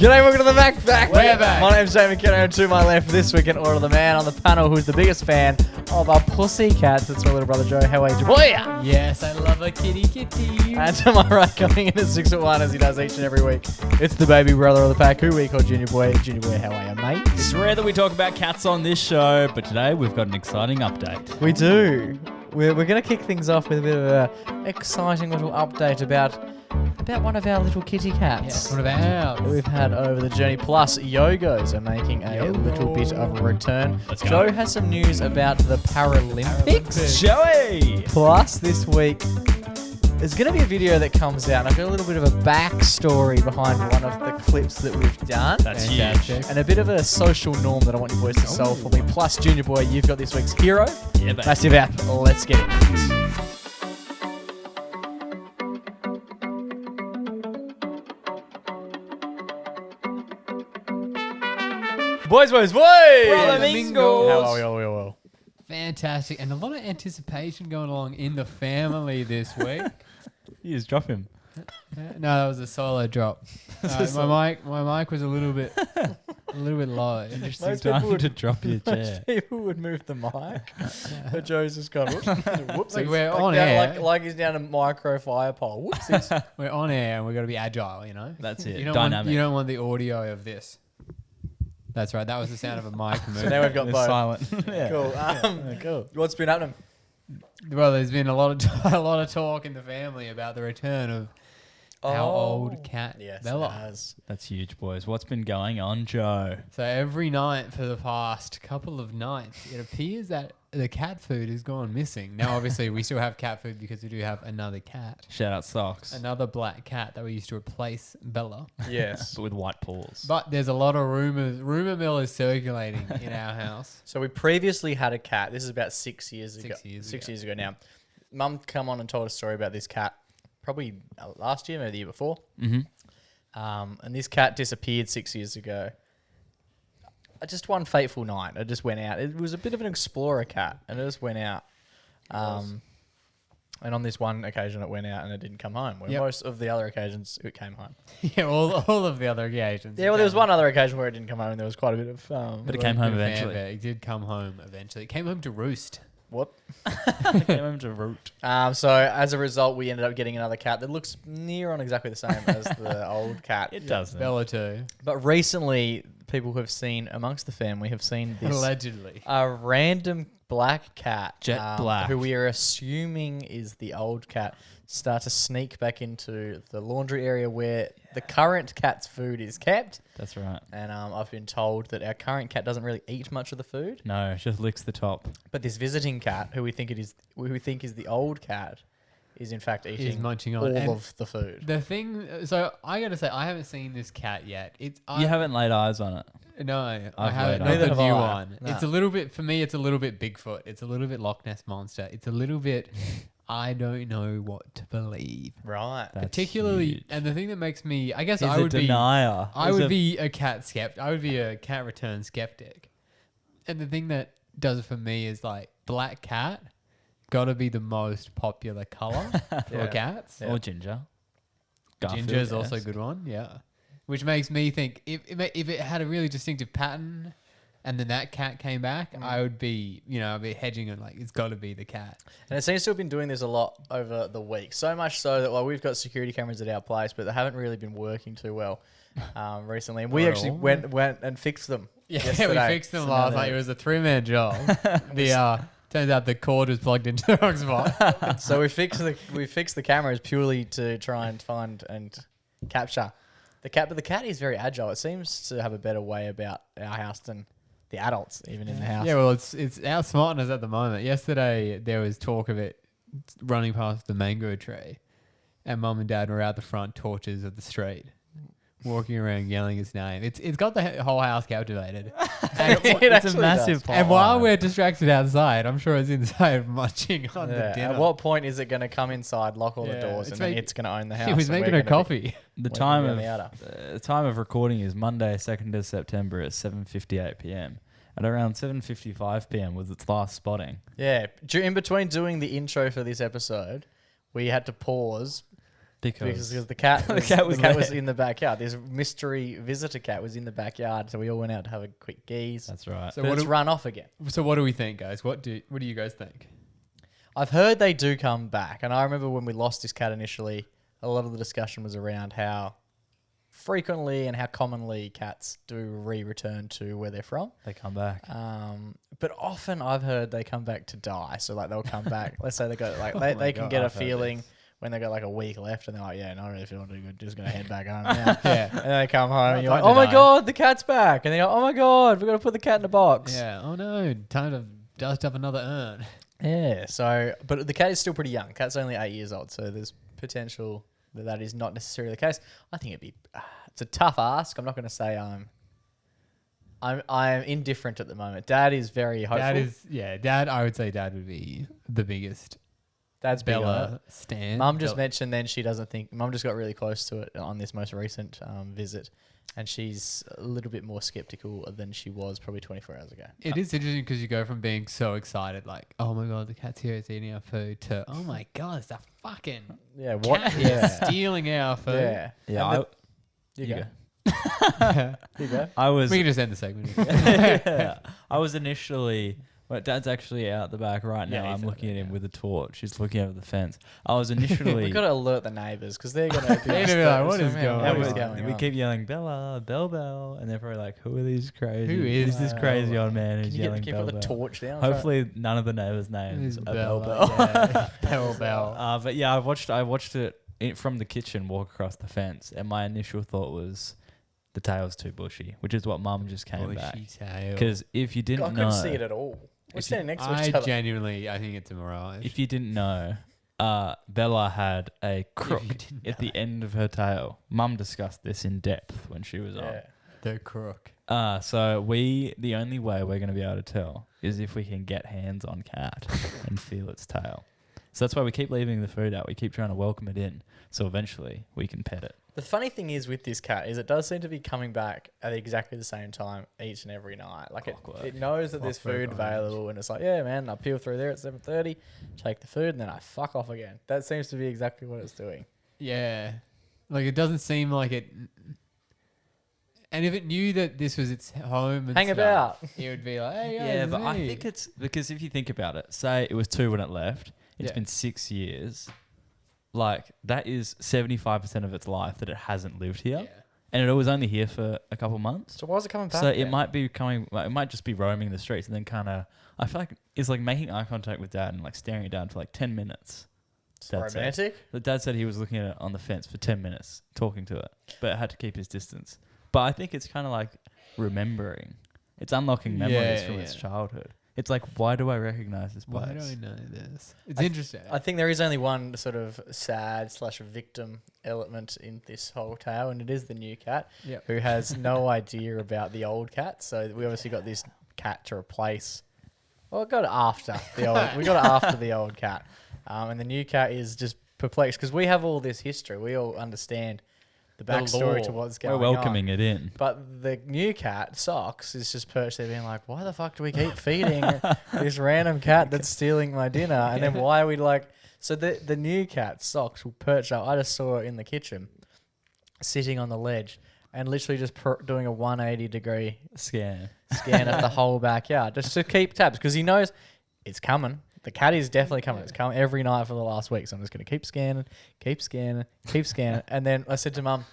G'day, welcome to the MacPack. We're back. My name's Jamie Kenner, and to my left this week in Order of the Man on the panel, who's the biggest fan of our pussycats. It's my little brother Joe. How are you, boy? Yes, I love a kitty. And to my right, coming in at 6'1" as he does each and every week, it's the baby brother of the pack, who we call Junior Boy. Junior Boy, how are you, mate? It's rare that we talk about cats on this show, but today we've got an exciting update. We do. We're going to kick things off with a bit of an exciting little update about one of our little kitty cats. Yes, one of ours. That we've had over the journey. Plus, Yogos are making a little bit of a return. Let's go. Joe has some news about the Paralympics. Joey! Plus, this week, there's going to be a video that comes out, and I've got a little bit of a backstory behind one of the clips that we've done. That's Fantastic. And a bit of a social norm that I want you boys to solve for me. Plus, Junior Boy, you've got this week's hero. Yeah, baby. Massive app. Let's get it. Boys. Flamingos. How are we all? Fantastic. And a lot of anticipation going along in the family this week. You just drop him. No, that was a solo drop. My mic was a little bit low. Interesting Most people time would- to drop your chair. Most people would move the mic, but Joe's just gone, whoops. Like, we're on air. Like he's down a micro fire pole. Whoopsies. We're on air and we've got to be agile, you know? That's it. You don't Dynamic. Want, you don't want the audio of this. That's right. That was the sound of a mic So moving. now we've got It's both. silent. Yeah. Cool. Cool. What's been happening? Well, there's been a lot of talk in the family about the return of our old cat, Yes, Bella. it has. That's huge, boys. What's been going on, Joe? So every night for the past couple of nights, it appears that the cat food has gone missing. Now, obviously, we still have cat food because we do have another cat, Shout out Socks. another black cat that we used to replace Bella. Yes. But with white paws. But there's a lot of rumors. Rumor mill is circulating in our house. So we previously had a cat. This is about 6 years ago. 6 years 6 ago. years ago now. Mum come on and told a story about this cat, probably last year, maybe the year before. Mm-hmm. And this cat disappeared 6 years ago. Just one fateful night, it just went out. It was a bit of an explorer cat, and it just went out. And on this one occasion, it went out and it didn't come home. Where Yep. most of the other occasions, it came home. Yeah, all of the other occasions. Yeah, well, there was one other occasion where it didn't come home, and there was quite a bit of. But it came home eventually. It did come home eventually. It came home to roost. What? It came home to root. So as a result, we ended up getting another cat that looks near on exactly the same as the old cat. It doesn't. Bella too. But recently, people have seen amongst the family have seen this Allegedly. a random black cat, Jet black. who we are assuming is the old cat, start to sneak back into the laundry area where the current cat's food is kept. That's right. And I've been told that our current cat doesn't really eat much of the food, No, it just licks the top. but this visiting cat, who we think is the old cat, is in fact eating munching on all and of the food. The thing, so I gotta say, I haven't seen this cat yet. You haven't laid eyes on it. No, I I've haven't. laid Not eyes. Neither the have new I. one. No. It's a little bit, for me, it's a little bit Bigfoot. It's a little bit Loch Ness Monster. It's a little bit, I don't know what to believe. Right. That's Particularly, huge. and the thing that makes me, I guess He's I a would be, denier. I He's would a- be a cat skeptic. I would be a cat return skeptic. And the thing that does it for me is like black cat got to be the most popular color for Yeah. cats. Yeah. Or ginger. Garfield, Ginger is also a yes. good one, yeah. Which makes me think if it had a really distinctive pattern, and then that cat came back, I would be I'd be hedging on like it's got to be the cat. And it seems to have been doing this a lot over the week. So much so that we've got security cameras at our place, but they haven't really been working too well recently. And we Not at actually all. went and fixed them. Yeah, yesterday. we fixed them So last now night. It they're- was a 3-man job. Turns out the cord was plugged into the wrong spot. So we fixed the cameras purely to try and find and capture the cat. But the cat is very agile. It seems to have a better way about our house than the adults, even in the house. Yeah, well, it's outsmarting us at the moment. Yesterday there was talk of it running past the mango tree, and Mum and Dad were out the front torches of the street, walking around yelling his name. It's got the whole house captivated. And It It's a actually massive does. plot and while line. we're distracted outside, I'm sure it's inside munching on the Yeah. dinner. At what point is it going to come inside, lock all the Yeah, doors, it's and then make- it's going to own the house? He was and making we're her gonna be- coffee. The we're time gonna of be on the the time of recording is Monday, 2nd of September at 7:58 p.m. At around 7:55 p.m. was its last spotting. Yeah. In between doing the intro for this episode, we had to pause because the cat The was, cat was the cat there. was in the backyard. This mystery visitor cat was in the backyard, so we all went out to have a quick geese. That's right. So But what it's do, run off again. so what do we think, guys? What do you guys think? I've heard they do come back, and I remember when we lost this cat initially, a lot of the discussion was around how frequently and how commonly cats do return to where they're from. They come back. But often I've heard they come back to die. So like they'll come back. Let's say they got like they my can God, get a I've heard feeling this. when they got like a week left, and they're like, yeah, not really feeling too good. Just gonna head back home now. Yeah. And they come home, and you're like, Time oh to my die. god, the cat's back. And they go, oh my god, we've got to put the cat in a box. Yeah. Oh no, time to dust up another urn. Yeah. So, but the cat is still pretty young. The cat's only 8 years old, so there's potential that is not necessarily the case. I think it'd be. It's a tough ask. I'm not going to say I'm indifferent at the moment. Dad is very hopeful. Dad. I would say Dad would be the biggest Dad's big on it. Bella stan. Mum just mentioned then she doesn't think. Mum just got really close to it on this most recent visit, and she's a little bit more skeptical than she was probably 24 hours ago. It is interesting because you go from being so excited, like, oh my god, the cat's here, it's eating our food, to oh my god, it's a fucking Yeah, what? cat Yeah, stealing our food. yeah, Yeah, And you you go. go. You go. I was. We can just end the segment. Yeah. I was initially. Well, Dad's actually out the back right now. Yeah, he's I'm out looking there, at him yeah. with a torch. He's looking over the fence. I was initially. We've got to alert the neighbours because they're going to be They're gonna be like, what is "Man, going what on?" is we, going we on? keep yelling Bella, Bell, and they're probably like, "Who are these crazy? Who is this Bell? crazy old man Can who's you yelling get Bell the Bell?" torch down? Hopefully, none of the neighbors' names are Bell Bell. Yeah. Bell. But yeah, I watched it from the kitchen walk across the fence, and my initial thought was the tail's too bushy, which is what Mum just came back. Bushy tail. Because if you I didn't couldn't know, see it at all. We're If standing next to I each other. genuinely, I think it's a mirage. if you didn't know, Bella had a crook didn't at the end of her tail. Mum discussed this in depth when she was Yeah. The crook. on. So the only way we're going to be able to tell is if we can get hands on cat and feel its tail. So that's why we keep leaving the food out. We keep trying to welcome it in. So eventually we can pet it. The funny thing is with this cat is it does seem to be coming back at exactly the same time each and every night. Like Clockwork. it knows that there's Clockwork food orange. available, and it's like, yeah, man, I peel through there at 7:30, take the food, and then I fuck off again. That seems to be exactly what it's doing. Yeah. Like, it doesn't seem like it. And if it knew that this was its home and Hang stuff, about. it would be like, hey, guys, Yeah, it's but I me. think it's because if you think about it, say it was 2 when it left, it's Yeah. been 6 years. Like, that is 75% of its life that it hasn't lived here. Yeah. And it was only here for a couple months. So why is it coming back? So it then? might be coming, like, it might just be roaming the streets and then kind of, I feel like it's like making eye contact with Dad and like staring at Dad for like 10 minutes. It's That's it. romantic. The Dad said he was looking at it on the fence for 10 minutes, talking to it, but had to keep his distance. But I think it's kind of like remembering. It's unlocking memories from its yeah. childhood. It's like, why do I recognize this place? Why do I know this? It's interesting. I think there is only one sort of sad/victim element in this whole tale, and it is the new cat Yep. who has no idea about the old cat. So we obviously got this cat to replace. Well, we got it after the old. We got it after the old cat, and the new cat is just perplexed because we have all this history. We all understand the The backstory to lore. what's We're going on. welcoming it in. But the new cat, Socks, is just perched there being like, why the fuck do we keep feeding this random cat that's stealing my dinner? And then why are we like... So the new cat, Socks, will perch up. I just saw it in the kitchen, sitting on the ledge and literally just doing a 180-degree Scan. scan of the whole backyard just to keep tabs because he knows it's coming. The cat is definitely coming. It's come every night for the last week. So I'm just going to keep scanning. And then I said to Mum,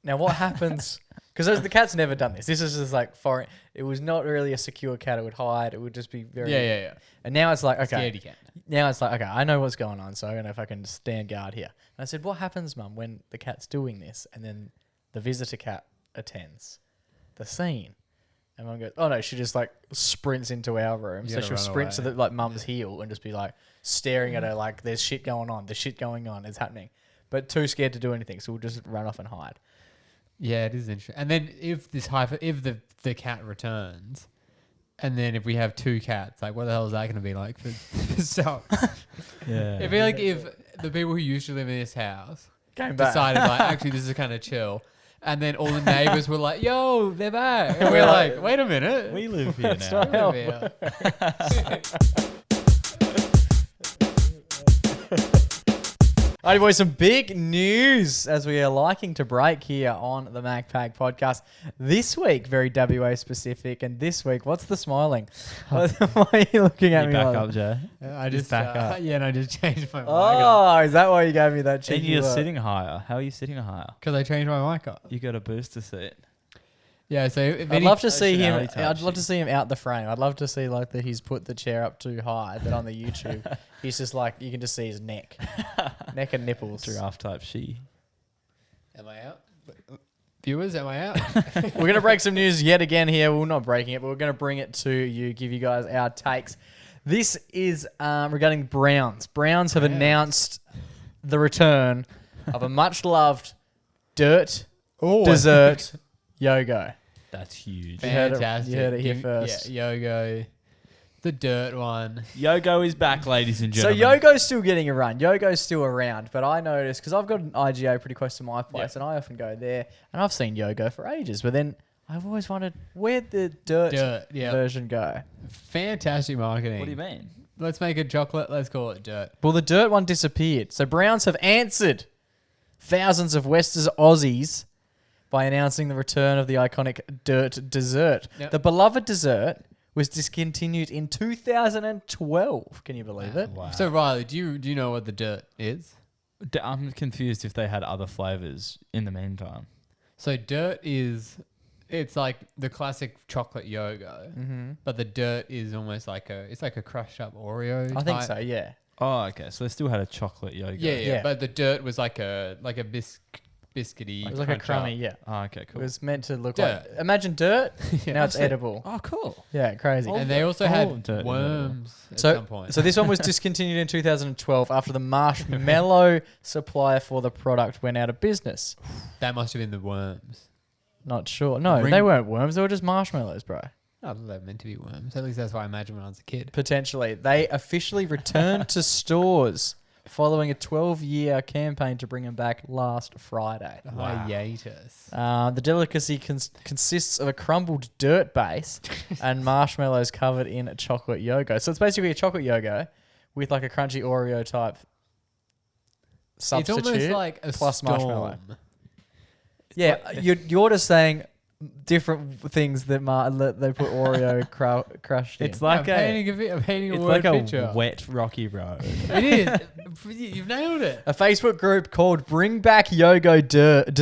now what happens? Because the cat's never done this. This is just like foreign. It was not really a secure cat. It would hide. It would just be very... Yeah. And now it's like, okay. Scaredy cat. Now it's like, okay, I know what's going on. So I don't know if I can stand guard here. And I said, what happens, Mum, when the cat's doing this and then the visitor cat attends the scene? And Mum goes, oh no, she just like sprints into our room. You So gotta she'll run sprint to away. the like Mum's heel and just be like staring at her like there's shit going on. It's happening. But too scared to do anything. So we'll just run off and hide. Yeah, it is interesting. And then if the cat returns, and then if we have 2 cats, like what the hell is that going to be like for Socks? Yeah. It'd be like if the people who used to live in this house Came back. decided like actually this is kind of chill, and then all the neighbors were like, "Yo, they're back," and we're like, "Wait a minute, We live here That's now. not- We live here." Alrighty, boys, some big news as we are liking to break here on the MacPack podcast. This week, very WA specific, and this week, what's the smiling? Why are you looking at You me back like up, Jay. I just back up. Yeah, and I just changed my mic Oh, is that why you gave me that And cheeky you're look? sitting higher. How are you sitting higher? because I changed my mic up. You got a booster seat. Yeah, so if I'd love to see him. Personality type I'd love to shit. see him out the frame. I'd love to see like that he's put the chair up too high. That on the YouTube, he's just like you can just see his neck and nipples. Giraffe type she. Am I out? Viewers, am I out? We're gonna break some news yet again here. We're not breaking it, but we're gonna bring it to you. Give you guys our takes. This is regarding Browns. Browns have announced the return of a much loved dirt dessert Yogo. That's huge. You heard it- Fantastic. you heard it here first. Yeah, Yogo. The dirt one. Yogo is back, ladies and So gentlemen. Yogo's still getting a run. Yogo's still around, but I noticed because I've got an IGA pretty close to my place, and I often go there, and I've seen Yogo for ages. But then I've always wondered where'd the dirt Yeah. version go. Fantastic marketing. What do you mean? Let's make it chocolate. Let's call it dirt. Well, the dirt one disappeared. So Browns have answered thousands of Western Aussies by announcing the return of the iconic dirt dessert. Yep. The beloved dessert was discontinued in 2012. Can you believe it? Wow. So Riley, do you know what the dirt is? I'm confused if they had other flavors in the meantime. So dirt it's like the classic chocolate Yogo, but the dirt is almost like it's like a crushed up Oreo. I think type. so, yeah. Oh, okay. So they still had a chocolate Yogo. Yeah. But the dirt was like a biscuity. It was like a crunch crummy, up. yeah. Oh, okay, It cool. was meant to look Dirt. like... Imagine dirt, Yeah, now it's that's it. edible. Oh, cool. Yeah, crazy. And they also all had of dirt is worms at some point. So this one was discontinued in 2012 after the marshmallow supplier for the product went out of business. that must have been the worms. Not sure. No, Ring- they weren't worms. They were just marshmallows, bro. Oh, they're meant to be worms. At least that's what I imagined when I was a kid. Potentially. They officially returned to stores following a 12-year campaign to bring them back last Friday. Hiatus. The delicacy consists of a crumbled dirt base and marshmallows covered in chocolate Yogo. So it's basically a chocolate Yogo with like a crunchy Oreo type substitute. It's almost like a plus storm. marshmallow. Yeah, you're just saying different things that they put Oreo crushed in. It's like I'm a painting a it's word like picture. a wet rocky road. It is. You've nailed it. A Facebook group called Bring Back Yogo Dirt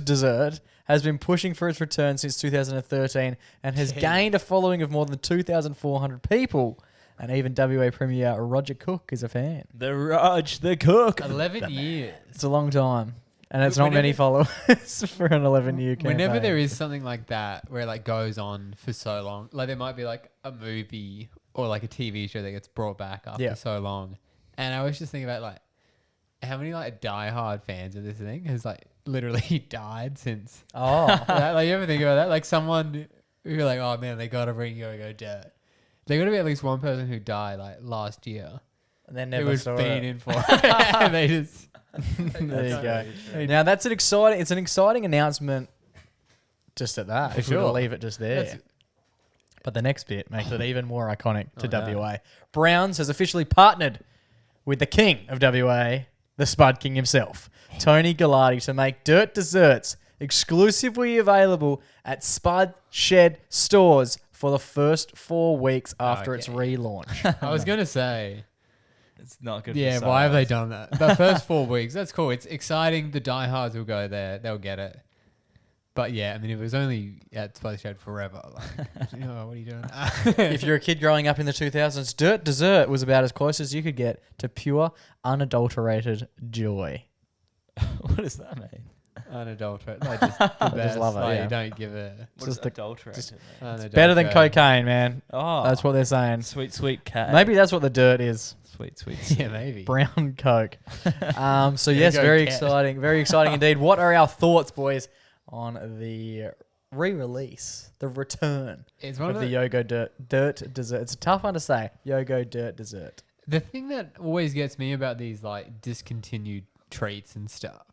Dessert has been pushing for its return since 2013 and has gained a following of more than 2,400 people. And even WA Premier Roger Cook is a fan. the Raj, the cook. 11 years. It's a long time. And it's Whenever- not many followers for an 11-year campaign. Whenever there is something like that where it like goes on for so long, like there might be like a movie or like a TV show that gets brought back after so long. And I was just thinking about like how many like diehard fans of this thing has like literally died since. Oh. Like you ever think about that? Like someone who you're like, oh man, they gotta bring Yogo dirt. There gotta be at least one person who died like last year. And then Who never was saw it. fiending for it. And they just There you go. Now that's an exciting announcement. Just at that, For if we were to sure. leave it just there. That's- But the next bit makes it even more iconic to Oh, yeah. WA. Browns has officially partnered with the king of WA, the Spud King himself, Tony Gallardi, to make dirt desserts exclusively available at Spud Shed stores for the first 4 weeks after its Okay. relaunch. I was gonna say. It's not good. Yeah, for why have they sales. done that? The first 4 weeks, that's cool. It's exciting. The diehards will go there. They'll get it. But yeah, I mean, if it was only at Spice Shade forever, like, oh, what are you doing? If you're a kid growing up in the 2000s, dirt dessert was about as close as you could get to pure, unadulterated joy. What does that mean? Unadulterated. Like just the I just best. love it, Like, yeah. You don't give it. What Just is the- adulterated? mean? Better than cocaine, man. Oh, That's what they're saying. Sweet, sweet cat. Maybe that's what the dirt is. Sweet, sweet. Yeah, maybe. Brown Coke. So There yes, you go, very cat. exciting. Very exciting indeed. What are our thoughts, boys, on the re-release, the return It's one of of the the, Yogo dirt dessert? It's a tough one to say. Yogo dirt dessert. the thing that always gets me about these like discontinued treats and stuff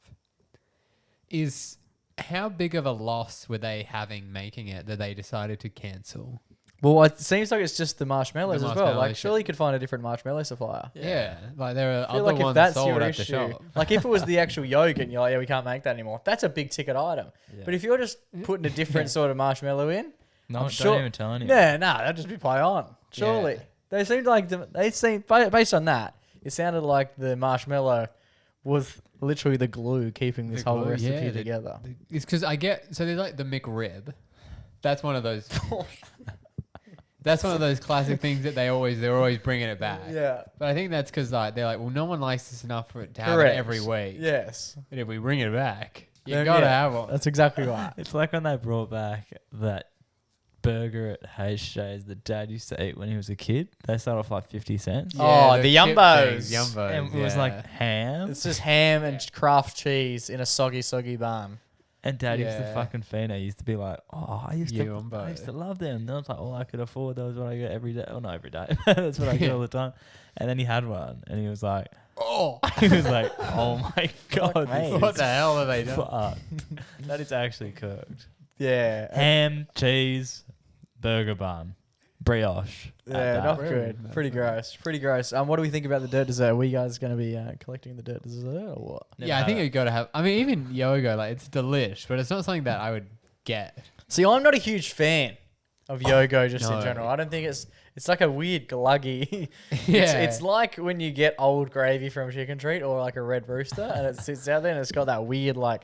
is how big of a loss were they having making it that they decided to cancel? Well, it seems like it's just the marshmallows The as well. marshmallow Like, shit. surely you could find a different marshmallow supplier. Yeah. Like there are I feel other like if ones that's sold your at the issue, shop. like if it was the actual yogurt and you're like, yeah, we can't make that anymore, that's a big ticket item. Yeah. But if you're just putting a different sort of marshmallow in, No, I'm don't sure- even tell anyone. yeah, nah, that'd just be play on. Surely. Yeah. They seemed like, based on that, it sounded like the marshmallow was literally the glue keeping this The whole glue, recipe yeah, together. It's because I get so there's like the McRib. That's one of those. That's one of those classic things that they're always bringing it back. Yeah. But I think that's because like they're like, well, no one likes this enough for it to have Correct. it every week. Yes. But if we bring it back, you Then, gotta yeah, have one. That's exactly right. It's like when they brought back that burger at HJ's that Dad used to eat when he was a kid. They started off like 50 cents. Oh, the chip Yumbos. things, Yumbos. And it was yeah. like ham. It's just ham and craft cheese in a soggy bun. And Dad used to Yeah. fucking fiend it. He used to be like, oh, I used Yumbo. to love them. And then I was like, all I could afford those what I get every day. Oh, not every day. That's what I get all the time. And then he had one and he was like, oh, he was like, oh my God. me. this what is the hell are they doing? fucked. That is actually cooked. Yeah. Ham, cheese, burger bun, brioche. at Yeah, that. not Really? good. That's Pretty gross. Pretty gross. What do we think about the dirt dessert? Are we guys going to be collecting the dirt dessert or what? Never Yeah, I had think it. you gotta have. I mean, even Yogo, like it's delish, but it's not something that I would get. See, I'm not a huge fan of Yogo just in No. general. I don't think it's like a weird gluggy. Yeah. It's like when you get old gravy from Chicken Treat or like a Red Rooster and it sits out there and it's got that weird like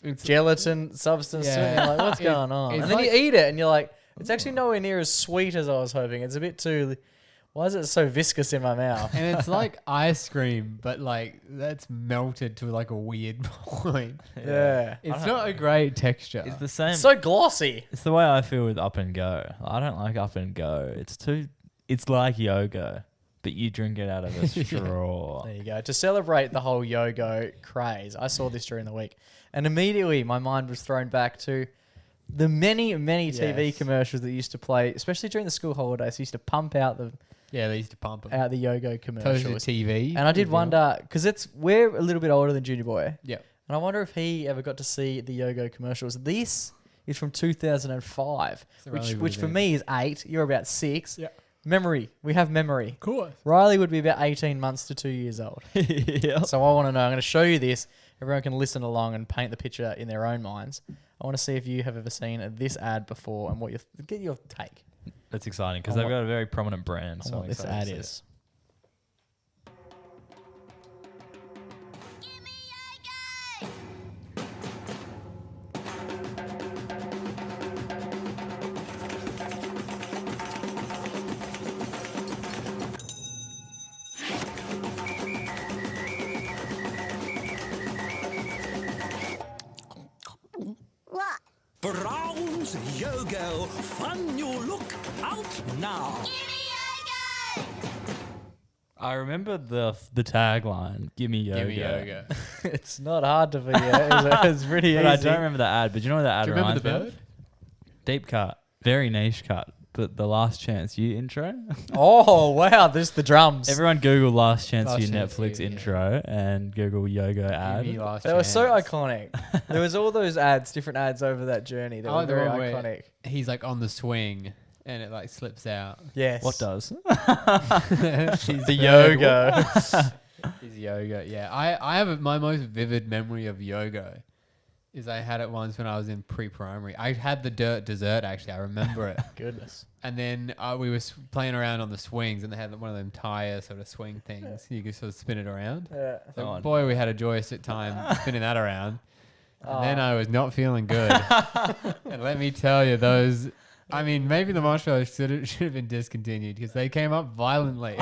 It's- gelatin substance to it. And Yeah. you're like, what's It- going on? it's And then you like- eat it and you're like, it's actually nowhere near as sweet as I was hoping. It's a bit too... Why is it so viscous in my mouth? and it's like ice cream, but like that's melted to like a weird point. Yeah. It's not a great texture. It's the same. So glossy. It's the way I feel with Up and Go. I don't like Up and Go. It's like Yogo, but you drink it out of a straw. There you go. To celebrate the whole Yogo craze, I saw this during the week. And immediately my mind was thrown back to the many, many TV Yes. commercials that used to play, especially during the school holidays, used to pump out the they used to pump it. Yogo Toasted commercials. TV. And I did as well. wonder, because we're a little bit older than Junior Boy, Yeah. and I wonder if he ever got to see the Yogo commercials. This is from 2005, So which Riley which would've for been- me is 8. You're about 6. Yeah. Memory. We have memory. Of course. Riley would be about 18 months to 2 years old. Yeah. So I want to know. I'm going to show you this. Everyone can listen along and paint the picture in their own minds. I want to see if you have ever seen this ad before and what get your take That's exciting because On they've what- got a very prominent brand. on So what I'm this excited ad to see it. is. Brown's Yogo, fun you look out now. I remember the tagline, "Give me Yogo." Give me Yogo. It's not hard to figure out. It's pretty But easy. I don't remember the ad. But you know what the ad Do you remember the reminds me bird? of? Deep cut, very niche cut. The Last Chance You intro. Oh, wow. This is the drums. Everyone Google Last Chance Last You Chance Netflix You, yeah. intro and Google Yogo ad. Give me last They were so chance. iconic. There was all those ads, different ads over that journey that I were like the very one where iconic. He's like on the swing and it like slips out. Yes. What does? The Yogo. Is Yoga. Yeah. I have my most vivid memory of Yogo is I had it once when I was in pre-primary. I had the dirt dessert actually. I remember it. Goodness. And then we were playing around on the swings and they had one of them tire sort of swing things. You could sort of spin it around. Yeah. So Oh, boy, we had a joyous time spinning that around. And then Oh. I was not feeling good. And let me tell you, those... I mean, maybe the marshmallows should have been discontinued because they came up violently.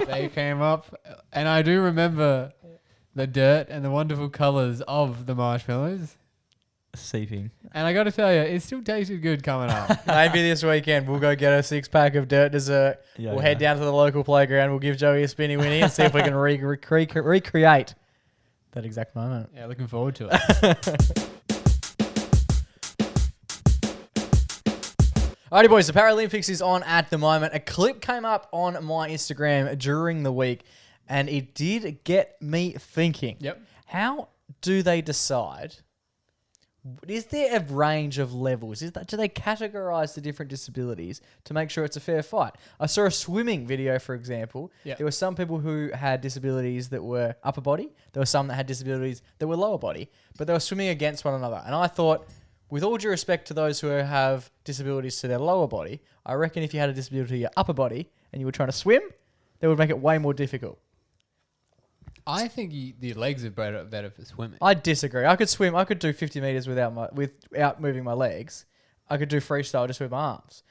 They came up... And I do remember the dirt and the wonderful colours of the marshmallows. Seeping. And I got to tell you, it still tasted good coming up. Maybe this weekend we'll go get a 6-pack of dirt dessert. Yeah, We'll head down to the local playground. We'll give Joey a spinny winny and see if we can recreate that exact moment. Yeah, looking forward to it. Alrighty, boys. The Paralympics is on at the moment. A clip came up on my Instagram during the week, and it did get me thinking. Yep. How do they decide is there a range of levels? Do they categorize the different disabilities to make sure it's a fair fight? I saw a swimming video, for example. Yeah. There were some people who had disabilities that were upper body. There were some that had disabilities that were lower body, but they were swimming against one another. And I thought, with all due respect to those who have disabilities to their lower body, I reckon if you had a disability to your upper body and you were trying to swim, that would make it way more difficult. I think the legs are better for swimming. I disagree. I could swim. I could do 50 meters without moving my legs. I could do freestyle just with my arms.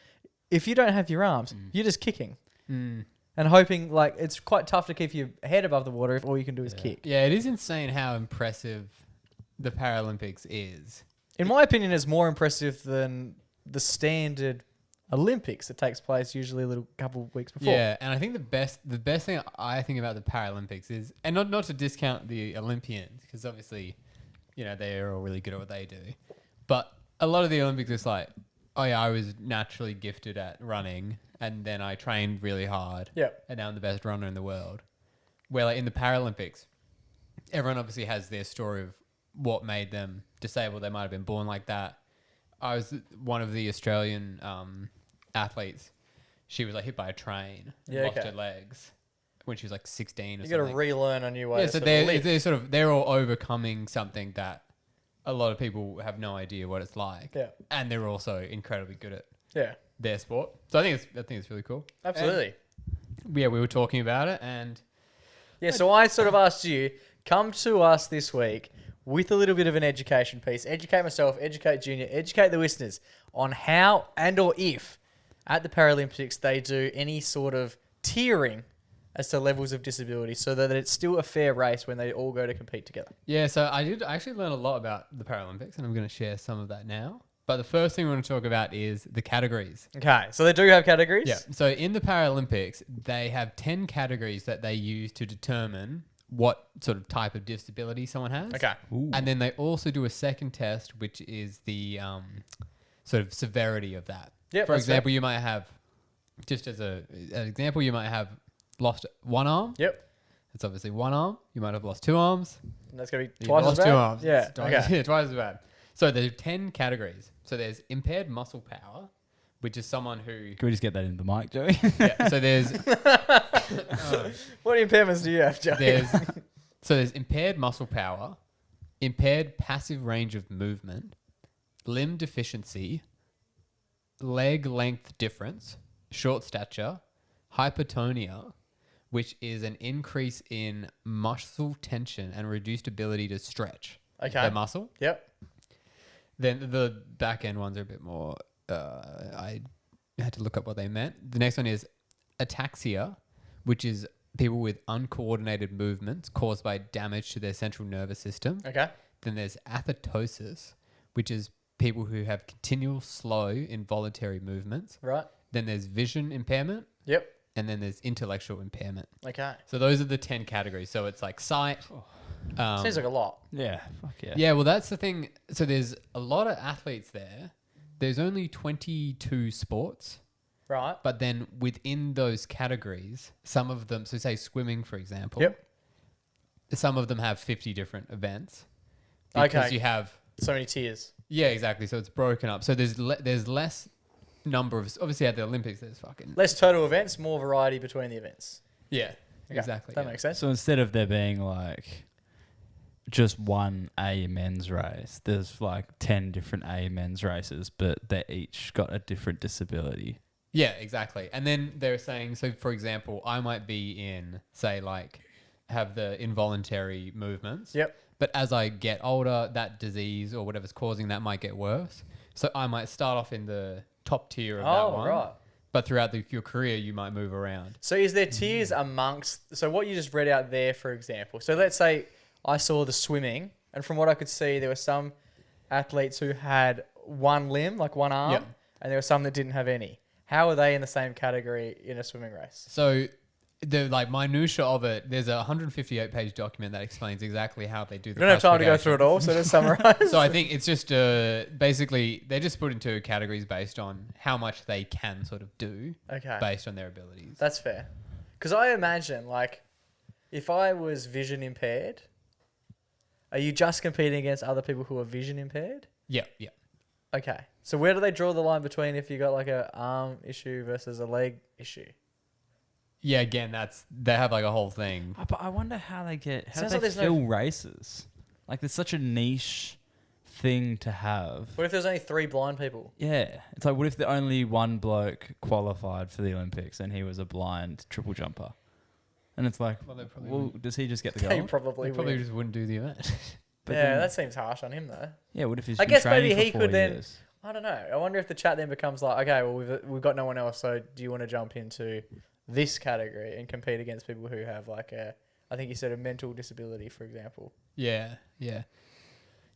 If you don't have your arms, you're just kicking and hoping. Like, it's quite tough to keep your head above the water if all you can do is kick. Yeah, it is insane how impressive the Paralympics is. In my opinion, it's more impressive than the standard Olympics that takes place usually a little couple of weeks before. Yeah, and I think the best thing I think about the Paralympics is, and not to discount the Olympians, because obviously, they are all really good at what they do, but a lot of the Olympics is like, oh yeah, I was naturally gifted at running, and then I trained really hard, and now I'm the best runner in the world. Where like in the Paralympics, everyone obviously has their story of what made them disabled. They might have been born like that. I was one of the Australian athletes. She was like hit by a train and lost her legs when she was like 16 or you something. got to relearn a new way. Yeah, so they're all overcoming something that a lot of people have no idea what it's like. Yeah, and they're also incredibly good at their sport. So I think it's really cool. Absolutely. And, we were talking about it, and so I sort of asked you, come to us this week with a little bit of an education piece. Educate myself, educate Junior, educate the listeners on how and or if at the Paralympics they do any sort of tiering as to levels of disability so that it's still a fair race when they all go to compete together. Yeah, so I actually learned a lot about the Paralympics, and I'm going to share some of that now. But the first thing we want to talk about is the categories. Okay, so they do have categories? Yeah, so in the Paralympics, they have 10 categories that they use to determine what sort of type of disability someone has. Okay. Ooh. And then they also do a second test, which is the sort of severity of that. Yep, For example, you might have, just as an example, you might have lost one arm. Yep. That's obviously one arm. You might have lost two arms. And that's going to be You've twice as lost bad? two arms. Yeah, Twice, okay. yeah, twice as bad. So there's 10 categories. So there's impaired muscle power, which is someone who... Can we just get that into the mic, Joey? Yeah, so there's... What impairments do you have, Joe? There's impaired muscle power, impaired passive range of movement, limb deficiency, leg length difference, short stature, hypertonia, which is an increase in muscle tension and reduced ability to stretch the muscle. Yep. Then the back end ones are a bit more, I had to look up what they meant. The next one is ataxia, which is people with uncoordinated movements caused by damage to their central nervous system. Okay. Then there's athetosis, which is people who have continual slow involuntary movements. Right. Then there's vision impairment. Yep. And then there's intellectual impairment. Okay. So those are the 10 categories. So it's like sight. Seems like a lot. Yeah. Fuck yeah. Yeah, well, that's the thing. So there's a lot of athletes there. There's only 22 sports. Right. But then within those categories, some of them, so say swimming, for example. Yep. Some of them have 50 different events. Okay. Because you have... So many tiers. Yeah, exactly. So it's broken up. So there's less number of... Obviously at the Olympics, there's fucking... Less total events, more variety between the events. Yeah, Okay, exactly. That yeah. makes sense. So instead of there being like just one A men's race, there's like 10 different A men's races, but they each got a different disability. Yeah, exactly. And then they're saying, so for example, I might be in, say, like, have the involuntary movements. Yep. But as I get older, that disease or whatever's causing that might get worse. So I might start off in the top tier of that one. Right. But throughout your career, you might move around. So is there tiers amongst... So what you just read out there, for example. So let's say I saw the swimming, and from what I could see, there were some athletes who had one limb, like one arm, Yep. and there were some that didn't have any. How are they in the same category in a swimming race? So the like minutia of it, there's a 158-page document that explains exactly how they do the We don't have time to go through it all, so let's summarize. So I think it's just basically they're just put into categories based on how much they can sort of do based on their abilities. That's fair. Because I imagine, like, if I was vision impaired, are you just competing against other people who are vision impaired? Yeah, yeah. Okay. So where do they draw the line between if you got like a arm issue versus a leg issue? Yeah, again, they have like a whole thing. But I wonder how they get. How Sounds do like they there's no- fill races? Like, there's such a niche thing to have. What if there's only 3 blind people? Yeah, it's like, what if the only one bloke qualified for the Olympics and he was a blind triple jumper? And it's like, Well, they probably well, wouldn't. does he just get the They gold? probably They probably will. just wouldn't do the event. But Yeah, then- that seems harsh on him though. Yeah, what if he's I been guess training maybe for he 4 could then- years? I don't know. I wonder if the chat then becomes like, okay, well we've got no one else, so do you want to jump into this category and compete against people who have like I think you said a mental disability, for example. Yeah, yeah.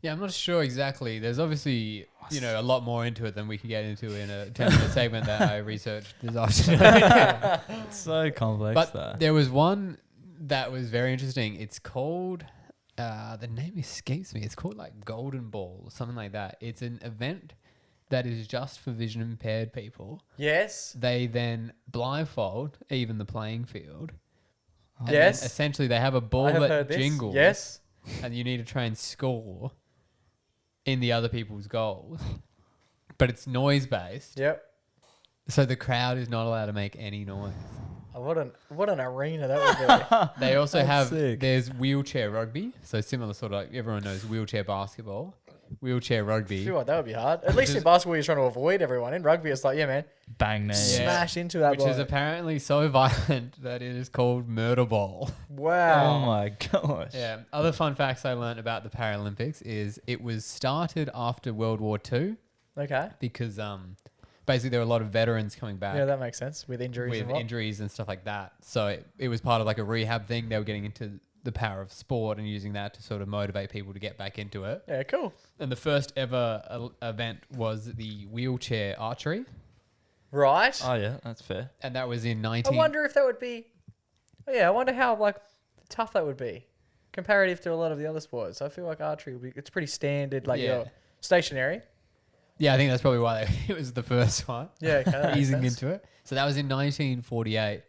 Yeah, I'm not sure exactly. There's obviously, a lot more into it than we can get into in a 10-minute segment that I researched this afternoon. It's so complex, But though. there was one that was very interesting. It's called, the name escapes me. It's called like Golden Ball or something like that. It's an event that is just for vision impaired people. Yes. They then blindfold even the playing field. And then Yes. essentially, they have a ball I have that heard this. jingles. Yes. And you need to try and score in the other people's goals. But it's noise based. Yep. So the crowd is not allowed to make any noise. Oh, what an arena that would be. They also That's have, sick. there's wheelchair rugby. So similar sort of like everyone knows wheelchair basketball. Wheelchair I rugby. feel like that would be hard. At least in basketball, you're trying to avoid everyone. In rugby, it's like, yeah, man, Bang name. Yeah. smash into that Which ball. is apparently so violent that it is called murder ball. Wow. Oh my gosh. Yeah. Other fun facts I learned about the Paralympics is it was started after World War II Okay. because basically there were a lot of veterans coming back Yeah, that makes sense with injuries with and what. injuries and stuff like that. So it was part of like a rehab thing. They were getting into the power of sport and using that to sort of motivate people to get back into it. Yeah, cool. And the first ever event was the wheelchair archery, Right. Oh yeah, that's fair. and that was in I wonder if that would be. Oh, yeah, I wonder how like tough that would be, comparative to a lot of the other sports. I feel like archery would be. It's pretty standard, like Yeah. you're stationary. Yeah, I think that's probably why it was the first one. Yeah, okay, that makes easing sense. into it. So that was in 1948,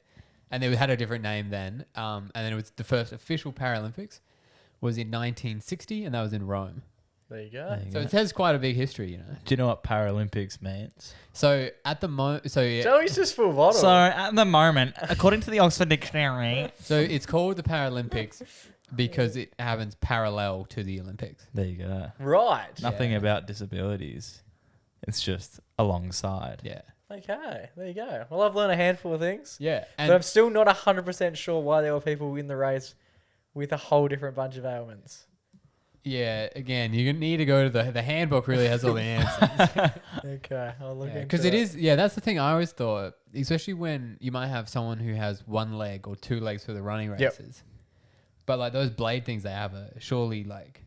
and they had a different name then. And then it was the first official Paralympics was in 1960, and that was in Rome. There you go. There you So go. it has quite a big history, Do you know what Paralympics means? So at the moment, yeah, Joey's just full bottle. So at the moment, according to the Oxford Dictionary, so it's called the Paralympics because it happens parallel to the Olympics. there you go. Right. Nothing Yeah. about disabilities. It's just alongside. Yeah, Okay, there you go. Well, I've learned a handful of things, yeah, but I'm and still not 100% sure why there were people in the race with a whole different bunch of ailments. yeah. Again, you need to go to the handbook. Really has all the answers. Okay, I'll look into Because it is, yeah, that's the thing I always thought, especially when you might have someone who has one leg or 2 legs for the running Yep. races. But like those blade things they have are surely like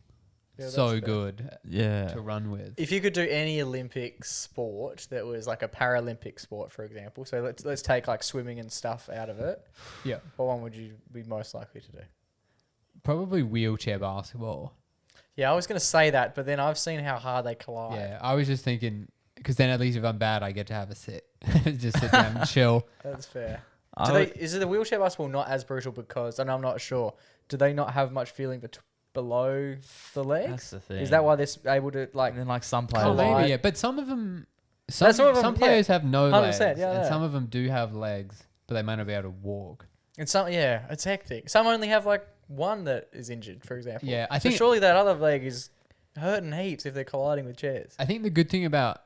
Yeah, that's so fair. good Yeah. to run with. If you could do any Olympic sport that was like a Paralympic sport, for example, so let's take like swimming and stuff out of it. Yeah. What one would you be most likely to do? Probably wheelchair basketball. Yeah, I was going to say that, but then I've seen how hard they collide. Yeah, I was just thinking, because then at least if I'm bad, I get to have a sit. Just sit down and chill. That's fair. I would- Is it the wheelchair basketball not as brutal because, and I'm not sure, do they not have much feeling below the legs? That's the thing. Is that why they're able to like? And then like some Oh, players, Collide. maybe, yeah. But some of them, some of them, some yeah. players have no 100%, legs. yeah, and yeah. some of them do have legs, but they might not be able to walk. And some, yeah, it's hectic. Some only have like one that is injured, for example. Yeah, I So think surely that other leg is hurting heaps if they're colliding with chairs. I think the good thing about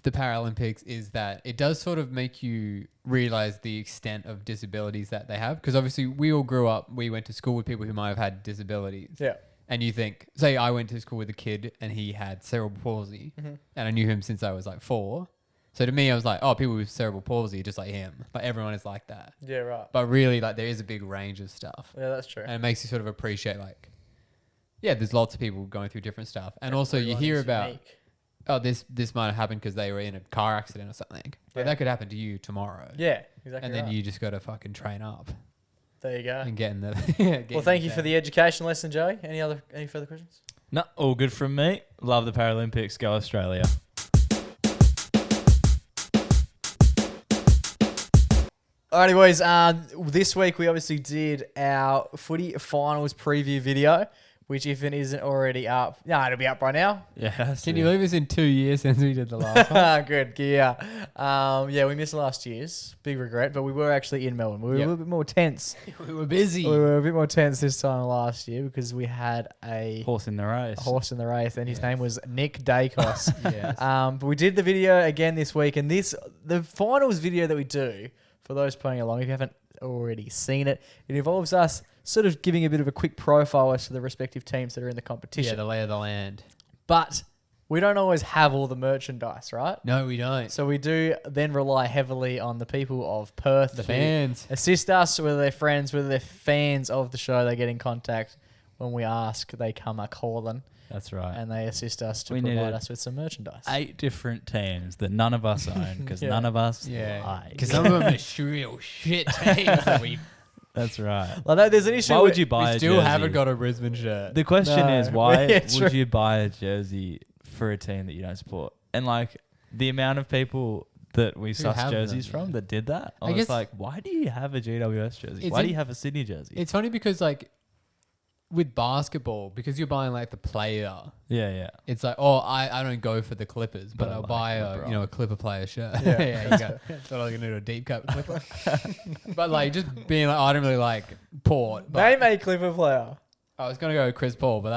the Paralympics is that it does sort of make you realize the extent of disabilities that they have. Because obviously we all grew up, we went to school with people who might have had disabilities. Yeah. And you think, say I went to school with a kid and he had cerebral palsy Mm-hmm. and I knew him since I was like 4. So to me, I was like, oh, people with cerebral palsy are just like him. Like everyone is like that. Yeah, right. But really, like there is a big range of stuff. Yeah, that's true. And it makes you sort of appreciate like, yeah, there's lots of people going through different stuff. And also you Everyone hear is about, unique. oh, this might have happened because they were in a car accident or something. But Yeah. that could happen to you tomorrow. Yeah, exactly. And then right. you just got to fucking train up There you go. and get in the. get Well, in thank you there. for the education lesson, Joey. Any further questions? No, all good from me. Love the Paralympics. Go Australia. Alrighty, boys. This week we obviously did our footy finals preview video which if it isn't already up, it'll be up by now. Yeah. Can you believe it's in 2 years since we did the last one? Good, yeah. We missed last year's. Big regret, but we were actually in Melbourne. We were a little bit more tense. We were busy. We were a bit more tense this time last year because we had a horse in the race. And his name was Nick Dacos. Yes. But we did the video again this week, and the finals video that we do, for those playing along, if you haven't already seen it, it involves us sort of giving a bit of a quick profile as to the respective teams that are in the competition. Yeah, the lay of the land. But we don't always have all the merchandise, right? No, we don't. So we do then rely heavily on the people of Perth, The to fans. assist us, whether they're friends, whether they're fans of the show. They get in contact when we ask. They come a calling. That's right. And they assist us to We provide needed us with some merchandise. 8 different teams that none of us own because none of us like. Because some of them are real shit teams that we That's right. Well, no, there's an issue. Why would you buy we a still jersey? haven't got a Brisbane shirt. The question No. is, why Yeah, true. would you buy a jersey for a team that you don't support? And like the amount of people that we sussed have jerseys them, from yeah. that did that, I I was guess- like, why do you have a GWS jersey? It's Why do in- you have a Sydney jersey? It's funny because like with basketball, because you're buying like the player, yeah. it's like, oh, I don't go for the Clippers, but But I I'll like buy LeBron. a Clipper player shirt. Yeah. You go. Thought I was gonna do a deep cut Clipper, but like just being like, I don't really like Port. But Name a Clipper player. I was gonna go with Chris Paul, but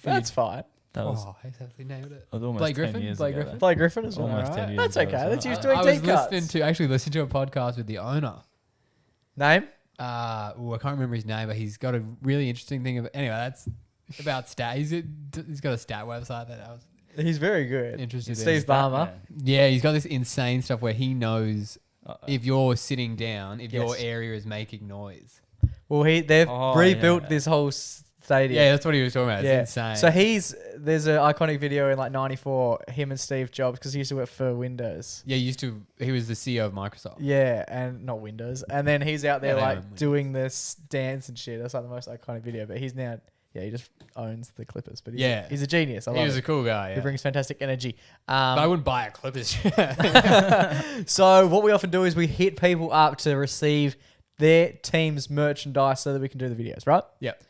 that's fine. That was, I exactly nailed it. was almost Blake 10 Griffin? years Blake ago. Griffin? Blake Griffin as well. Almost 10 Right? years That's ago okay. as That's well. used doing I was deep cuts. listening to a podcast with the owner. Name? I can't remember his name, but he's got a really interesting thing. Anyway, that's about stat. He's got a stat website that I was He's very good. interested in. Steve Barmer. Yeah, he's got this insane stuff where he knows if you're sitting down, if your Yes. area is making noise. Well, they've Oh, rebuilt yeah. this whole stadium. Yeah, that's what he was talking about. It's insane. So there's an iconic video in like '94, him and Steve Jobs, because he used to work for Windows. he was the CEO of Microsoft. Yeah, and not Windows. And then he's out there Yeah, they like own Windows. doing this dance and shit. That's like the most iconic video. But he's now, he just owns the Clippers. But he's a genius. I He love was it. a cool guy. He Yeah. brings fantastic energy. But I wouldn't buy a Clippers shirt. So what we often do is we hit people up to receive their team's merchandise so that we can do the videos, right? Yep.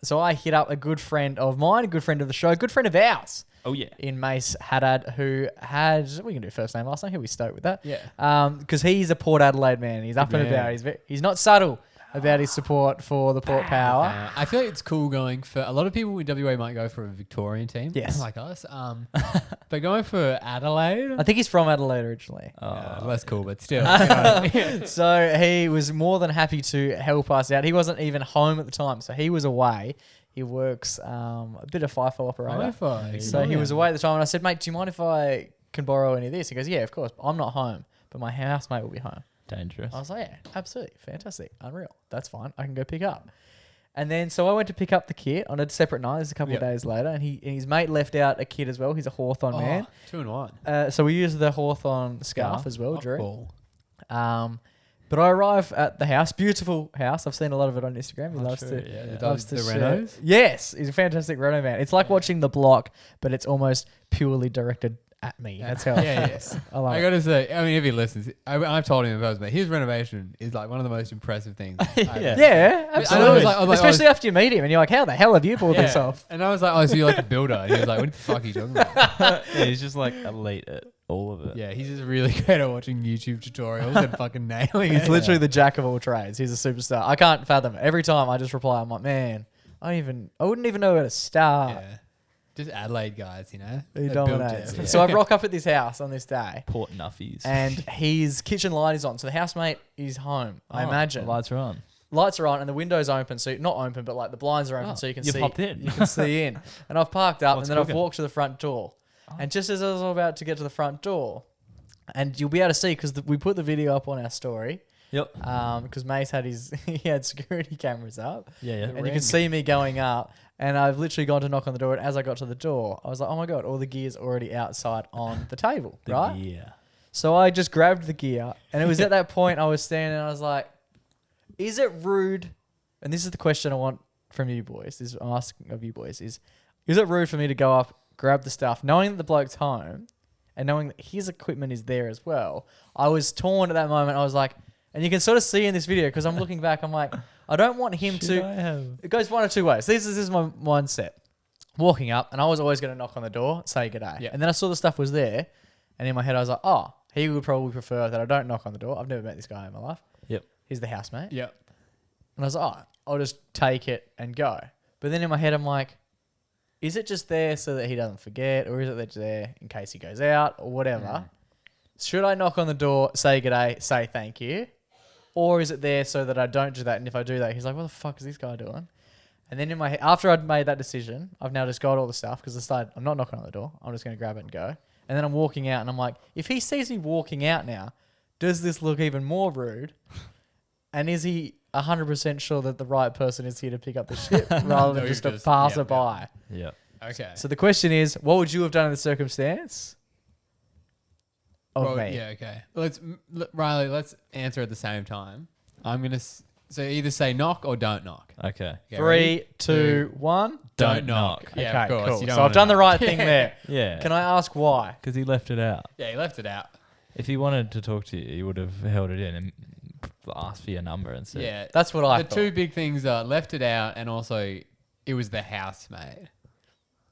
So I hit up a good friend of mine, a good friend of the show, a good friend of ours Oh, yeah. in Mace Haddad, who had, we can do first name, last name, he'll be stoked with that. Yeah. Because he's a Port Adelaide man. He's up and man. about. He's not subtle about his support for the Port Power. I feel like it's cool going for a lot of people in WA might go for a Victorian team, Yes. like us. But going for Adelaide, I think he's from Adelaide originally. less cool, but still. You know. So he was more than happy to help us out. He wasn't even home at the time, so he was away. He works a bit of FIFO operator. Hi-Fi. So he was away at the time, and I said, mate, do you mind if I can borrow any of this? He goes, yeah, of course. I'm not home, but my housemate will be home. Dangerous. I was like, yeah, absolutely. Fantastic. Unreal. That's fine. I can go pick up. And then, so I went to pick up the kit on a separate night. This is a couple of days later, and his mate left out a kit as well. He's a Hawthorn man. 2 in 1. So we used the Hawthorn scarf as well, Drew. Cool. But I arrive at the house, beautiful house. I've seen a lot of it on Instagram. He loves true, to, yeah. loves to The share. Renos? Yes, he's a fantastic Reno man. It's like watching The Block, but it's almost purely directed at me. That's how it feels. I love I it. gotta say, I mean, if he listens, I've told him in person, but his renovation is like one of the most impressive things. Yeah, absolutely. I was like, Especially after you meet him and you're like, how the hell have you pulled this off? And I was like, oh, so you're like a builder? And he was like, what the fuck are you talking about? Yeah, he's just like elite at all of it. Yeah, he's just really great at watching YouTube tutorials and fucking nailing it. He's literally the jack of all trades. He's a superstar. I can't fathom it. Every time I just reply, I'm like, man, I wouldn't even know where to start. Yeah. Just Adelaide guys, you know? He They built dominates. it. So I rock up at this house on this day, Port Nuffies. and his kitchen light is on. So the housemate is home, I imagine. The lights are on. Lights are on and the window's open. So not open, but like the blinds are open, so you can you see. popped in. You can see in. And I've parked up, What's and then cooking? I've walked to the front door. And just as I was about to get to the front door, and you'll be able to see because we put the video up on our story. Yep. Because Mace had he had security cameras up. Yeah. And you can see me going up, and I've literally gone to knock on the door, and as I got to the door, I was like, oh my God, all the gear's already outside on the table, right? Yeah. So I just grabbed the gear, and it was at that point I was standing, and I was like, is it rude? And this is the question I want from you boys, I'm asking of you boys, is it rude for me to go up, grab the stuff, knowing that the bloke's home, and knowing that his equipment is there as well? I was torn at that moment. I was like, And you can sort of see in this video, because I'm looking back, I'm like, I don't want him to. It goes one of two ways. This is my mindset. Walking up, and I was always going to knock on the door, say g'day. Yeah. And then I saw the stuff was there, and in my head I was like, oh, he would probably prefer that I don't knock on the door. I've never met this guy in my life. Yep. He's the housemate. Yep. And I was like, oh, I'll just take it and go. But then in my head I'm like, is it just there so that he doesn't forget, or is it there in case he goes out or whatever? Should I knock on the door, say g'day, say thank you? Or is it there so that I don't do that, and if I do that, he's like, what the fuck is this guy doing? And then in my head, after I'd made that decision, I've now just got all the stuff, because I decided I'm not knocking on the door. I'm just going to grab it and go. And then I'm walking out, and I'm like, if he sees me walking out now, does this look even more rude? And is he 100% sure that the right person is here to pick up the shit rather than just a passerby? Yeah. Okay. So the question is, what would you have done in the circumstance of me? Yeah, okay. Riley, let's answer at the same time. I'm going to... So either say knock or don't knock. Okay. Okay, 3, ready? 2, 1. Don't knock. Yeah, Okay, of course. cool. You don't So I've wanna done the knock. right thing there. Yeah. Can I ask why? Because he left it out. Yeah, he left it out. If he wanted to talk to you, he would have held it in and asked for your number and said, Yeah. That's what I The thought. two big things are left it out, and also it was the housemaid.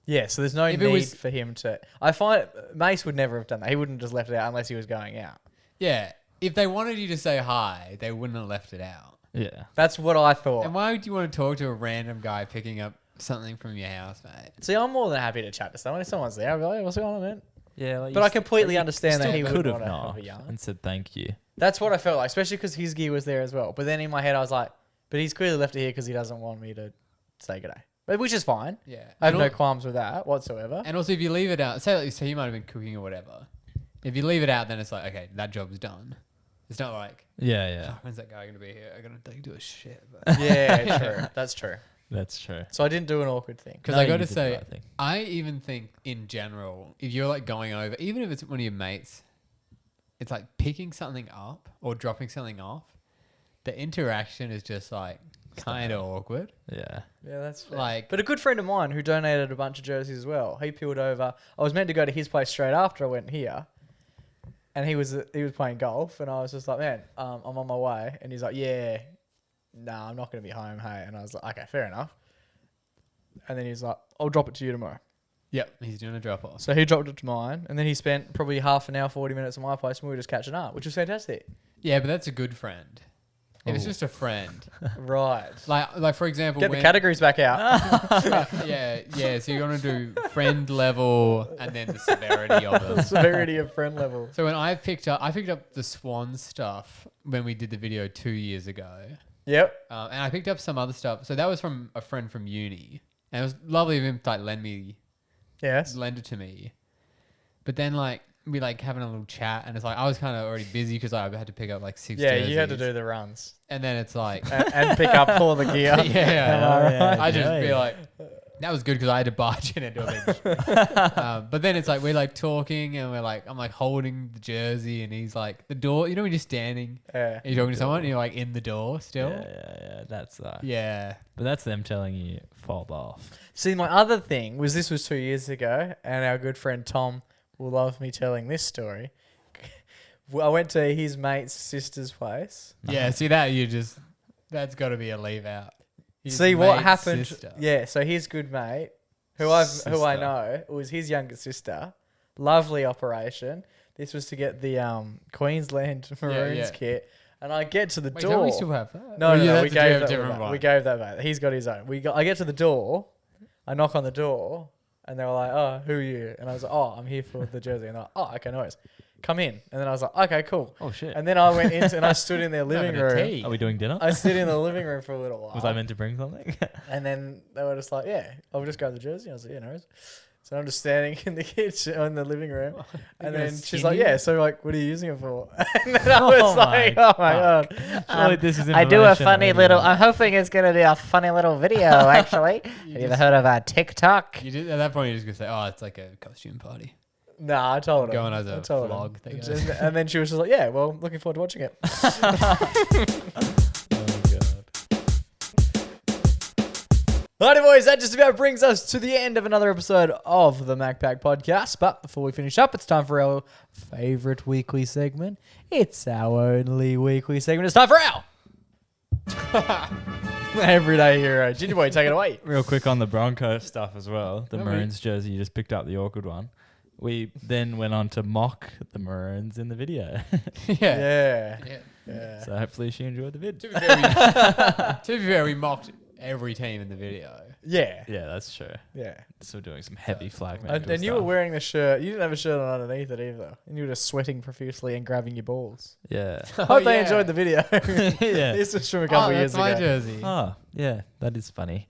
Yeah, so there's no If it need was- for him to... I find Mace would never have done that. He wouldn't have just left it out unless he was going out. Yeah. If they wanted you to say hi, they wouldn't have left it out. yeah. That's what I thought. And why would you want to talk to a random guy picking up something from your housemate? See, I'm more than happy to chat to someone. If someone's there, I'll be like, hey, what's going on, man? Yeah. Like But I completely understand that he could would have want to have a knocked yarn. and said thank you. That's what I felt like, especially because his gear was there as well. But then in my head, I was like, but he's clearly left it here because he doesn't want me to say g'day. But which is fine. Yeah. I have And no al- quams with that whatsoever. And also, if you leave it out, say like, so he might have been cooking or whatever. If you leave it out, then it's like, okay, that job's done. It's not like, Yeah, yeah. "Fuck, when's that guy going to be here? I'm going to do a shit. But Yeah, true. That's true. That's true. So I didn't do an awkward thing. Because No, I got you to did the say, right thing. I even think in general, if you're like going over, even if it's one of your mates, it's like picking something up or dropping something off. The interaction is just like kind of awkward. Yeah. Yeah, that's fair. Like, But a good friend of mine who donated a bunch of jerseys as well, he peeled over. I was meant to go to his place straight after I went here. And he was playing golf, and I was just like, man, I'm on my way. And he's like, yeah, nah, I'm not going to be home, hey. And I was like, okay, fair enough. And then he's like, I'll drop it to you tomorrow. yep, he's doing a drop off. So he dropped it to mine, and then he spent probably half an hour, 40 minutes at my place, and we were just catching up, which was fantastic. Yeah, but that's a good friend. If it's Oh. just a friend, Right. like for example, Get the when, categories back out. yeah. So you're gonna do friend level and then the severity of The it. severity of friend level. So when I picked up the Swan stuff when we did the video 2 years ago, Yep. and I picked up some other stuff. So that was from a friend from uni, and it was lovely of him to like Yes. lend it to me. But then like we like having a little chat, and it's like I was kind of already busy because I had to pick up like 6 Yeah, you had to jerseys. do the runs And then it's like, and pick up all the gear. yeah, yeah, I just yeah. be like, that was good because I had to barge in and do a bit. But then it's like we're like talking, and I'm like holding the jersey, and he's like the door. You know when you're standing, Yeah. and you're talking to someone, and you're like in the door still. Yeah. That's Yeah. But that's them telling you fob off. See, my other thing was this was 2 years ago, and our good friend Tom will love me telling this story. I went to his mate's sister's place. Yeah. See that's got to be a leave out. His See what mate's happened. sister. Yeah, so his good mate, who I Sister. know, it was his younger sister. Lovely operation. This was to get the Queensland Maroons yeah. kit, and I get to the Wait, door. don't we still have that? No, Or no, you no, have we to do gave a that. different Back. one? We gave that back. He's got his own. I get to the door. I knock on the door, and they were like, "Oh, who are you?" And I was like, "Oh, I'm here for the jersey." And they're like, "Oh, okay, no worries. Come in." And then I was like, "Okay, cool." Oh shit. And then I went into and I stood in their living Having a room. tea. Are we doing dinner? I stood in the living room for a little while. Was I meant to bring something? And then they were just like, "Yeah, I'll just grab the jersey." I was like, "Yeah, no worries." So I'm just standing in the kitchen, in the living room, and gonna then she's skin like, you? "Yeah." So like, what are you using it for? And then I was like, "Oh my god." Surely this is I do a information funny that little. anyone- I'm hoping it's gonna be a funny little video. Actually, have you ever heard of TikTok? You did, at that point, you're just gonna say, "Oh, it's like a costume party." Nah, I told her. Going as I a told her. vlog thing. And then she was just like, "Yeah, well, looking forward to watching it." Oh god. Alrighty, boys, that just about brings us to the end of another episode of the MacPack podcast. But before we finish up, it's time for our favourite weekly segment. It's our only weekly segment. It's time for our Everyday Hero. Ginger Boy, take it away. Real quick on the Broncos stuff as well. The Maroons jersey, you just picked up the awkward one. We then went on to mock the Maroons in the video. Yeah. So hopefully she enjoyed the vid. To be fair, we mocked every team in the video. Yeah. Yeah, that's true. Yeah. Still doing some heavy flag And you were wearing the shirt. You didn't have a shirt on underneath it either. And you were just sweating profusely and grabbing your balls. Yeah. I hope they yeah. enjoyed the video. Yeah. This was from a couple years that's my ago. jersey. Oh, yeah, that is funny.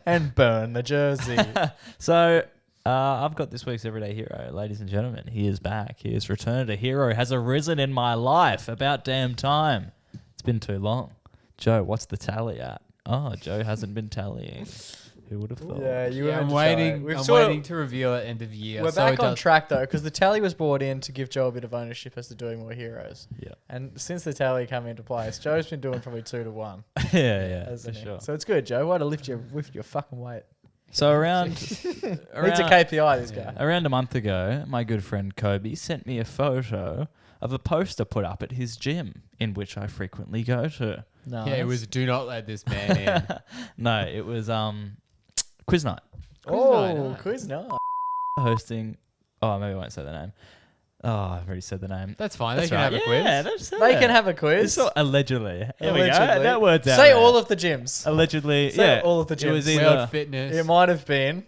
And burn the jersey. So I've got this week's Everyday Hero, ladies and gentlemen. He is back. He has returned. A hero has arisen in my life. About damn time. It's been too long. Joe, what's the tally at? Oh, Joe hasn't been tallying. Who would have thought? Yeah, you Yeah, were I'm waiting. waiting to reveal at end of year. We're so back it on does- track though, because the tally was brought in to give Joe a bit of ownership as to doing more heroes. Yeah. And since the tally came into place, Joe's been doing probably 2 to 1. Yeah, for hasn't he? sure. So it's good, Joe. Way to lift your fucking weight. So around Needs a KPI, this guy. around a month ago, my good friend Kobe sent me a photo of a poster put up at his gym, in which I frequently go to. No. Yeah, it was do not let this man in. No, it was quiz night. Oh, quiz night. Hosting. Oh, maybe I won't say the name. Oh, I've already said the name. That's fine. That's they can right. have a quiz. Yeah, that's They it. can have a It's quiz. all allegedly. There we go. Allegedly. That word's out Say there. all of the gyms. Allegedly. Say Yeah. all of the It was gyms. either World Fitness. It might have been.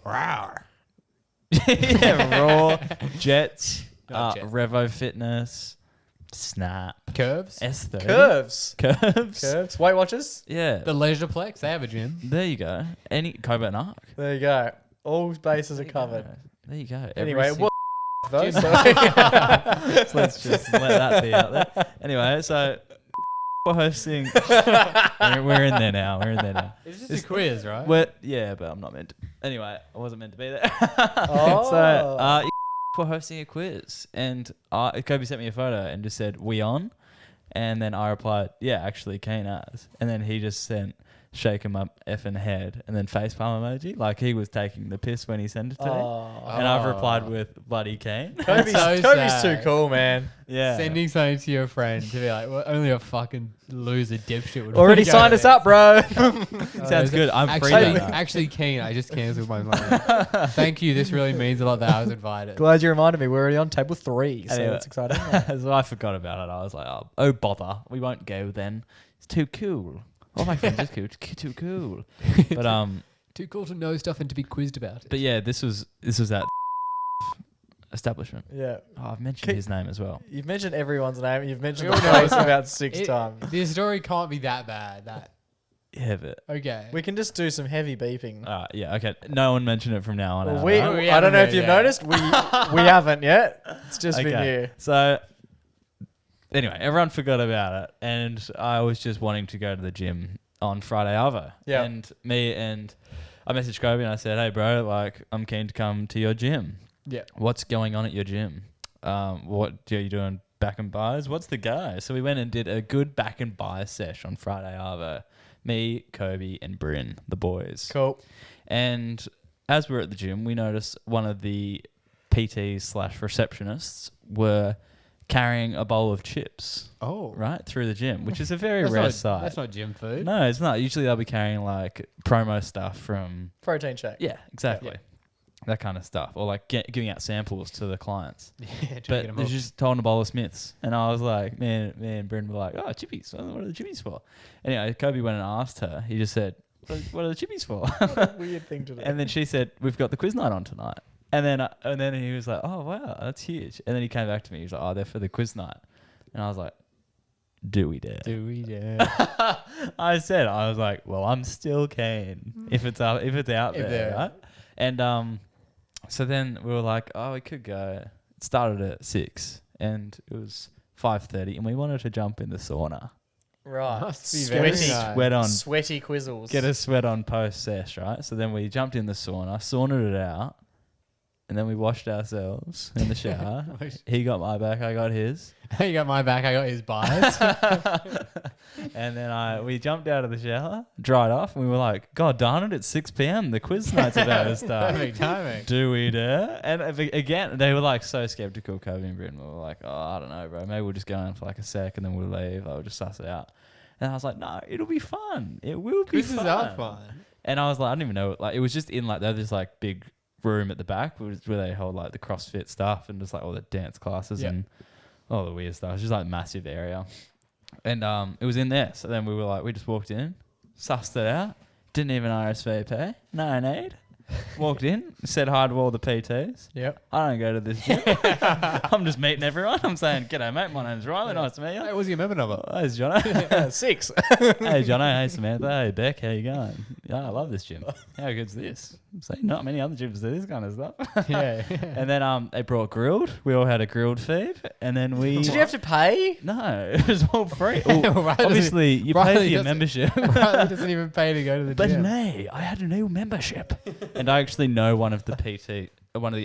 yeah, Raw, Jets, Not Jets. Revo Fitness, Snap, Curves. S30. Curves. Curves. Weight Watchers. Yeah. The Leisureplex. They have a gym. There you go. Any Cobra and Arc. There you go. All bases are covered. There you go. Anyway, Every what though? Gym. So so let's just let that be out there. Anyway, so we're hosting. we're in there now. We're in there now. It's just a quiz, right? Yeah, but I'm not meant to. Anyway, I wasn't meant to be there. Oh. So we're hosting a quiz, and Kobe sent me a photo and just said, "We on?" And then I replied, "Yeah, actually, keen as." And then he just sent shake him up effing head and then facepalm emoji, like he was taking the piss when he sent it to me. And I've replied with bloody keen. Kobe's, so Kobe's sad. too cool, man. Yeah. Sending something to your friend to be like, well, only a fucking loser dipshit would Already go signed us there. up, bro. Sounds good. I'm free Actually, that night. actually keen. I just cancelled my mind. Thank you. This really means a lot that I was invited. Glad you reminded me. We're already on table 3, so Anyway. that's exciting. So I forgot about it. I was like, oh bother. We won't go then. It's too cool. All my friends are cool. It's too cool. But Too cool to know stuff and to be quizzed about it. but yeah, this was that establishment. Yeah. Oh, I've mentioned his name as well. You've mentioned everyone's name. You've mentioned We the all know place about 6 It- times. This story can't be that bad. Yeah, but Okay. We can just do some heavy beeping. yeah, okay. No one mention it from now on. Well, out, we, right? we I don't know haven't if you've yet. noticed. We haven't yet. It's just been Okay. here. So anyway, everyone forgot about it, and I was just wanting to go to the gym on Friday Arvo. Yeah. And I messaged Kobe and I said, "Hey, bro, like I'm keen to come to your gym. Yeah. What's going on at your gym? What are you doing? Back and buys? What's the go?" So we went and did a good back and buy sesh on Friday Arvo. Me, Kobe, and Bryn, the boys. Cool. And as we were at the gym, we noticed one of the PTs/receptionists were carrying a bowl of chips Oh. right through the gym, which is a very That's rare not, sight. That's not gym food. No, it's not. Usually they'll be carrying like promo stuff from Protein shake. yeah, exactly. That kind of stuff, or like giving out samples to the clients. Yeah, But it's just told a bowl of Smiths, and I was like, me and Bryn were like, "Oh, chippies! What are the chippies for?" Anyway, Kobe went and asked her. He just said, "What are the chippies for?" Weird thing to do. And then she said, "We've got the quiz night on tonight." And then he was like, "Oh wow, that's huge." And then he came back to me. He was like, "Oh, they're for the quiz night." And I was like, "Do we dare?" Do we dare? I was like, "Well, I'm still keen if it's out there, right?" And so then we were like, "Oh, we could go." It started at 6, and it was 5:30, and we wanted to jump in the sauna, right. Must be very Sweaty, nice. sweat on, sweaty quizzles. get a sweat on post sesh, right? So then we jumped in the sauna, saunaed it out. and then we washed ourselves in the shower. He got my back, I got his. You got my back, I got his bias. And then we jumped out of the shower, dried off, and we were like, God darn it, it's 6 p.m. The quiz night's about to start. Perfect timing. Do we dare? And again, they were like so skeptical, Kobe and Britain. We were like, oh, I don't know, bro. Maybe we'll just go in for like a sec and then we'll leave. I'll just suss it out. And I was like, no, it'll be fun. It will be Quizzes fun. are fun. And I was like, I didn't even know. Like, it was just in like, there's this like big room at the back where they hold like the CrossFit stuff and just like all the dance classes and all the weird stuff. It's just like a massive area. And it was in there. So then we were like, we just walked in, sussed it out, didn't even RSVP, no need. Walked in, said hi to all the PTs. Yep. I don't go to this gym. I'm just meeting everyone. I'm saying, g'day, mate. My name's Riley. Nice to meet you. Hey, what's your member number? Hey, Jono. 6. Hey, Jono. Hey, Samantha. Hey, Beck. How you going? Yeah, I love this gym. How good's this? So not many other gyms do this kind of stuff. Yeah. And then they brought grilled. We all had a grilled feed. And then we... Did you have to pay? No, it was all free. Riley Obviously, you pay for Riley your doesn't- membership. Riley doesn't even pay to go to the But gym. nay, I had a new membership. And I actually know one of the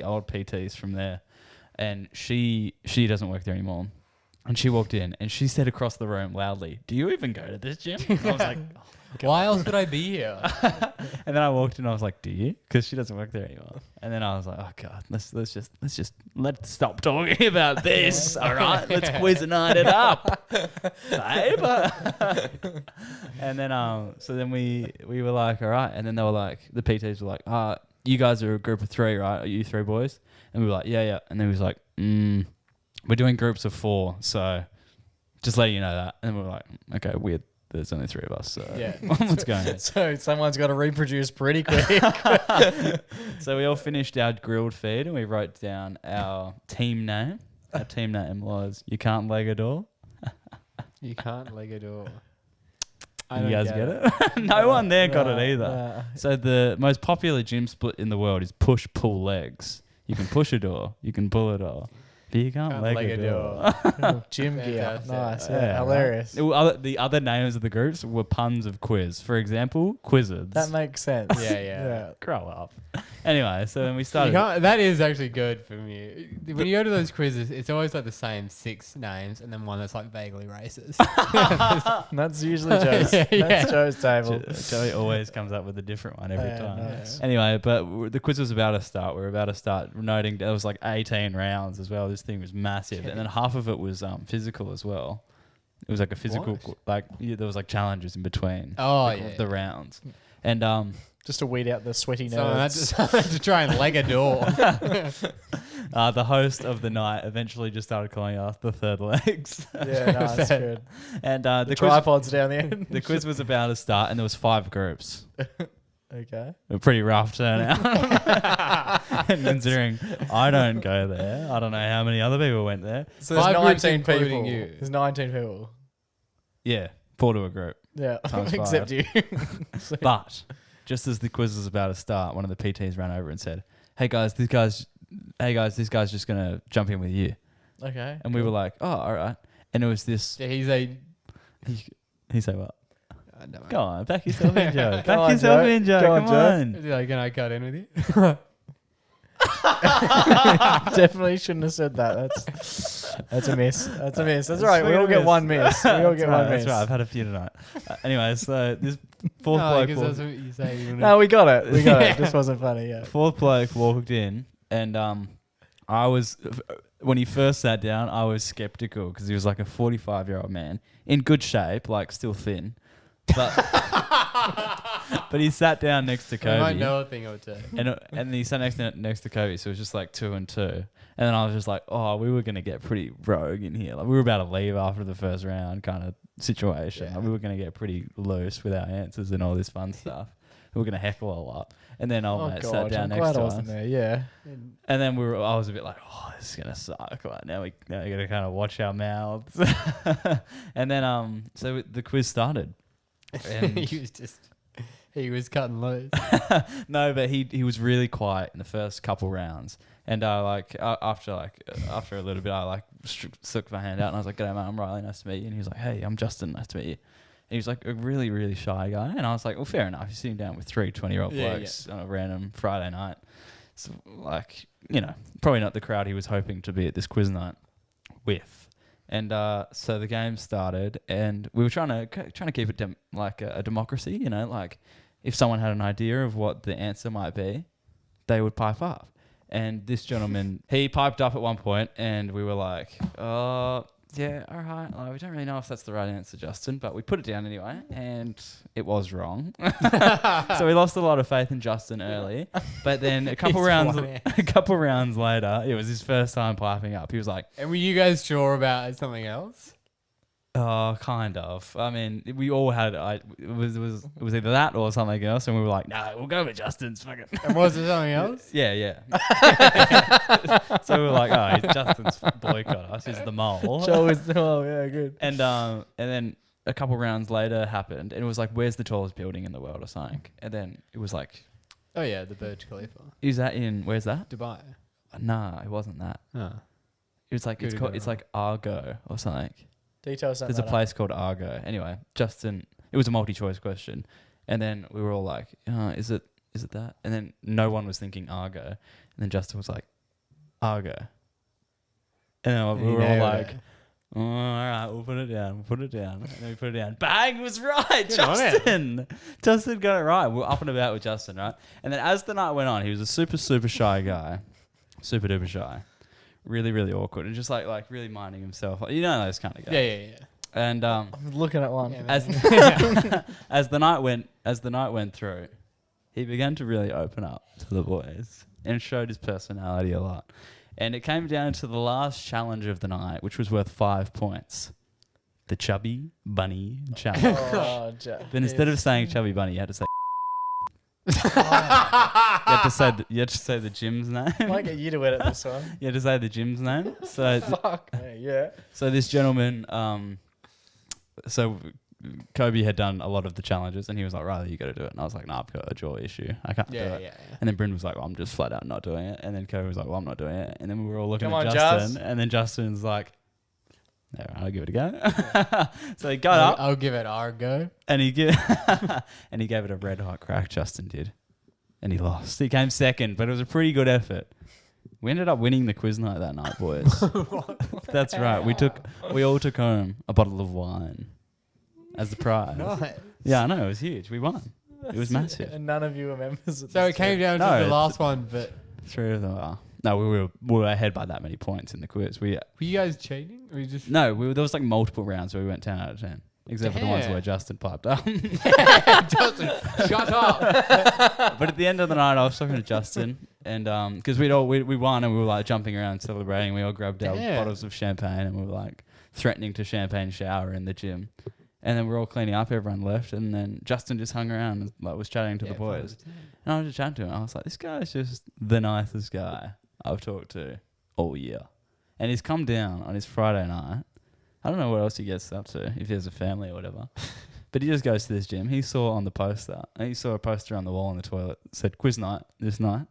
old PTs from there. And she doesn't work there anymore. And she walked in and she said across the room loudly, do you even go to this gym? And I was like, Why else would I be here? and then I walked in and I was like, do you? Because she doesn't work there anymore. And then I was like, oh God, let's stop talking about this. All right, let's quiz night it up, babe. And then so then we were like, all right. And then they were like, the PTs were like, you guys are a group of 3, right? Are you 3 boys? And we were like, yeah. And then he was like, we're doing groups of 4, so just letting you know that. And we were like, okay, weird. There's only 3 of us, so Yeah. what's going on? So someone's got to reproduce pretty quick. So we all finished our grilled feed and we wrote down our team name. Our team name was You Can't Leg a Door. You can't leg a door. You guys get it? No one there got it either. So the most popular gym split in the world is push-pull legs. You can push a door, you can pull a door, but you can't leg a door. Gym gear. Fantastic. Nice. Yeah, Yeah, hilarious. The other names of the groups were puns of quiz. For example, Quizzards. That makes sense. Yeah. Grow up. Anyway, so then we You started. can't, that is actually good for me. When you go to those quizzes, it's always like the same 6 names and then one that's like vaguely racist. And that's usually Joe's. Yeah. That's Joe's table. Joey always comes up with a different one every Yeah, time. nice. Anyway, but the quiz was about to start. We were about to start noting there was like 18 rounds as well. This thing was massive. And then half of it was physical as well. It was like a physical, there was like challenges in between the rounds. And Just to weed out the sweaty Someone had nerds. to try and leg a door. the host of the night eventually just started calling us the third legs. Yeah, no, that's good. And The the quiz, tripods down the end. the quiz was about to start and there was 5 groups. Okay. A pretty rough turnout. And considering I don't go there, I don't know how many other people went there. So there's 5 groups 19 including people. you. There's 19 people. Yeah, 4 to a group. Yeah, Times except 5. you. But just as the quiz was about to start, one of the PTs ran over and said, "Hey guys, this guy's just gonna jump in with you." Okay. And we were like, "Oh, all right." And it was this. Yeah, he's a... He said what? no, Go on, back yourself in, Joe. Go Back on, yourself Joe. in, Joe. Go on, Come Joe. on. Is he like, can I cut in with you? Definitely shouldn't have said that. That's a miss. That's a miss. That's all right. We all get one miss. We all get one miss. That's right. I've had a few tonight. Anyway, so this fourth No, bloke. because that's what you say. You wanna- No, we got it. We got it. This wasn't funny. Yeah. Fourth bloke walked in, and I was when he first sat down, I was skeptical because he was like a 45-year-old man in good shape, like still thin, but but he sat down next to I might Kobe, know a thing or two. and he sat next to Kobe, so it was just like 2 and 2, and then I was just like, oh, we were gonna get pretty rogue in here, like we were about to leave after the first round, kind of situation. Yeah. Like, we were gonna get pretty loose with our answers and all this fun stuff. We were gonna heckle a lot. And then old mate sat down I'm next glad to I us. wasn't there. Yeah. And then I was a bit like, oh, this is gonna suck. Like now we gotta kind of watch our mouths. And then so the quiz started. And he was cutting loose. no, but he was really quiet in the first couple rounds. And after a little bit, I stuck my hand out and I was like, "G'day, mate, I'm Riley. Nice to meet you." And he was like, "Hey, I'm Justin. Nice to meet you." And he was like a really, really shy guy. And I was like, well, fair enough. You're sitting down with 3 20-year-old blokes on a random Friday night. like, you know, probably not the crowd he was hoping to be at this quiz night with. And so the game started, and we were trying to keep it like a democracy, you know, like if someone had an idea of what the answer might be, they would pipe up. And this gentleman, he piped up at one point, and we were like, oh, yeah, all right. Like, we don't really know if that's the right answer, Justin, but we put it down anyway, and it was wrong. So we lost a lot of faith in Justin early. But then a couple rounds later, it was his first time piping up. He was like, And were you guys sure about something else? oh, kind of. I mean, we all had it was either that or something else, and we were like, no, we'll go with Justin's. Fucking. And was it something else? Yeah. So we were like, oh, Justin's boycott us. He's the mole. Joe is good. And then a couple rounds later happened, and it was like, where's the tallest building in the world or something? And then it was like, Oh yeah, the Burj Khalifa. is that in, where's that? Dubai. Nah, it wasn't that. Oh. It was like, it's like Argo or something. Details. There's a place called Argo. Anyway, Justin, it was a multi-choice question, and then we were all like, is it that? And then no one was thinking Argo, and then Justin was like, Argo, and then we were all like, oh, all right, we'll put it down. And then we put it down. Bang, it was right. Justin got it right. We were up and about with Justin, right? And then as the night went on, he was a super, super shy guy. Super duper shy. Really, really awkward. And just like really minding himself. You know those kind of guys. Yeah. And I'm looking at one. Yeah, as the night went through, he began to really open up to the boys and showed his personality a lot. And it came down to the last challenge of the night, which was worth 5 points. The Chubby Bunny Challenge. But instead of saying Chubby Bunny, you had to say you had to say the gym's name. I might get you to edit this one. You had to say the gym's name. So Fuck me, yeah. So this gentleman, so Kobe had done a lot of the challenges, and he was like, Riley, you got to do it. And I was like, nah, I've got a jaw issue. I can't do it. Yeah. And then Bryn was like, well, I'm just flat out not doing it. And then Kobe was like, well, I'm not doing it. And then we were all looking Come at on, Justin. Jazz. And then Justin's like, all right, I'll give it a go. So he got up. I'll give it our go. And he gave it a red hot crack, Justin did. And he lost. He came second, but it was a pretty good effort. We ended up winning the quiz night that night, boys. That's right. We all took home a bottle of wine as the prize. Nice. Yeah, I know, it was huge. We won. It was massive. And none of you were members of So it came down to No, the last one, but 3 of them are. No, we were ahead by that many points in the quiz. were you guys cheating? Or you just there was like multiple rounds where we went 10 out of 10. Except for the ones Damn. where Justin piped up. Justin, shut up. But at the end of the night, I was talking to Justin, and because we won, and we were like jumping around celebrating. We all grabbed our Damn. bottles of champagne, and we were like threatening to champagne shower in the gym. And then we're all cleaning up. Everyone left, and then Justin just hung around and like was chatting to the boys. And I was just chatting to him. I was like, this guy's just the nicest guy I've talked to all year, and he's come down on his Friday night. I don't know what else he gets up to, if he has a family or whatever. But he just goes to this gym. He saw on the poster, and he saw a poster on the wall in the toilet that said quiz night this night. And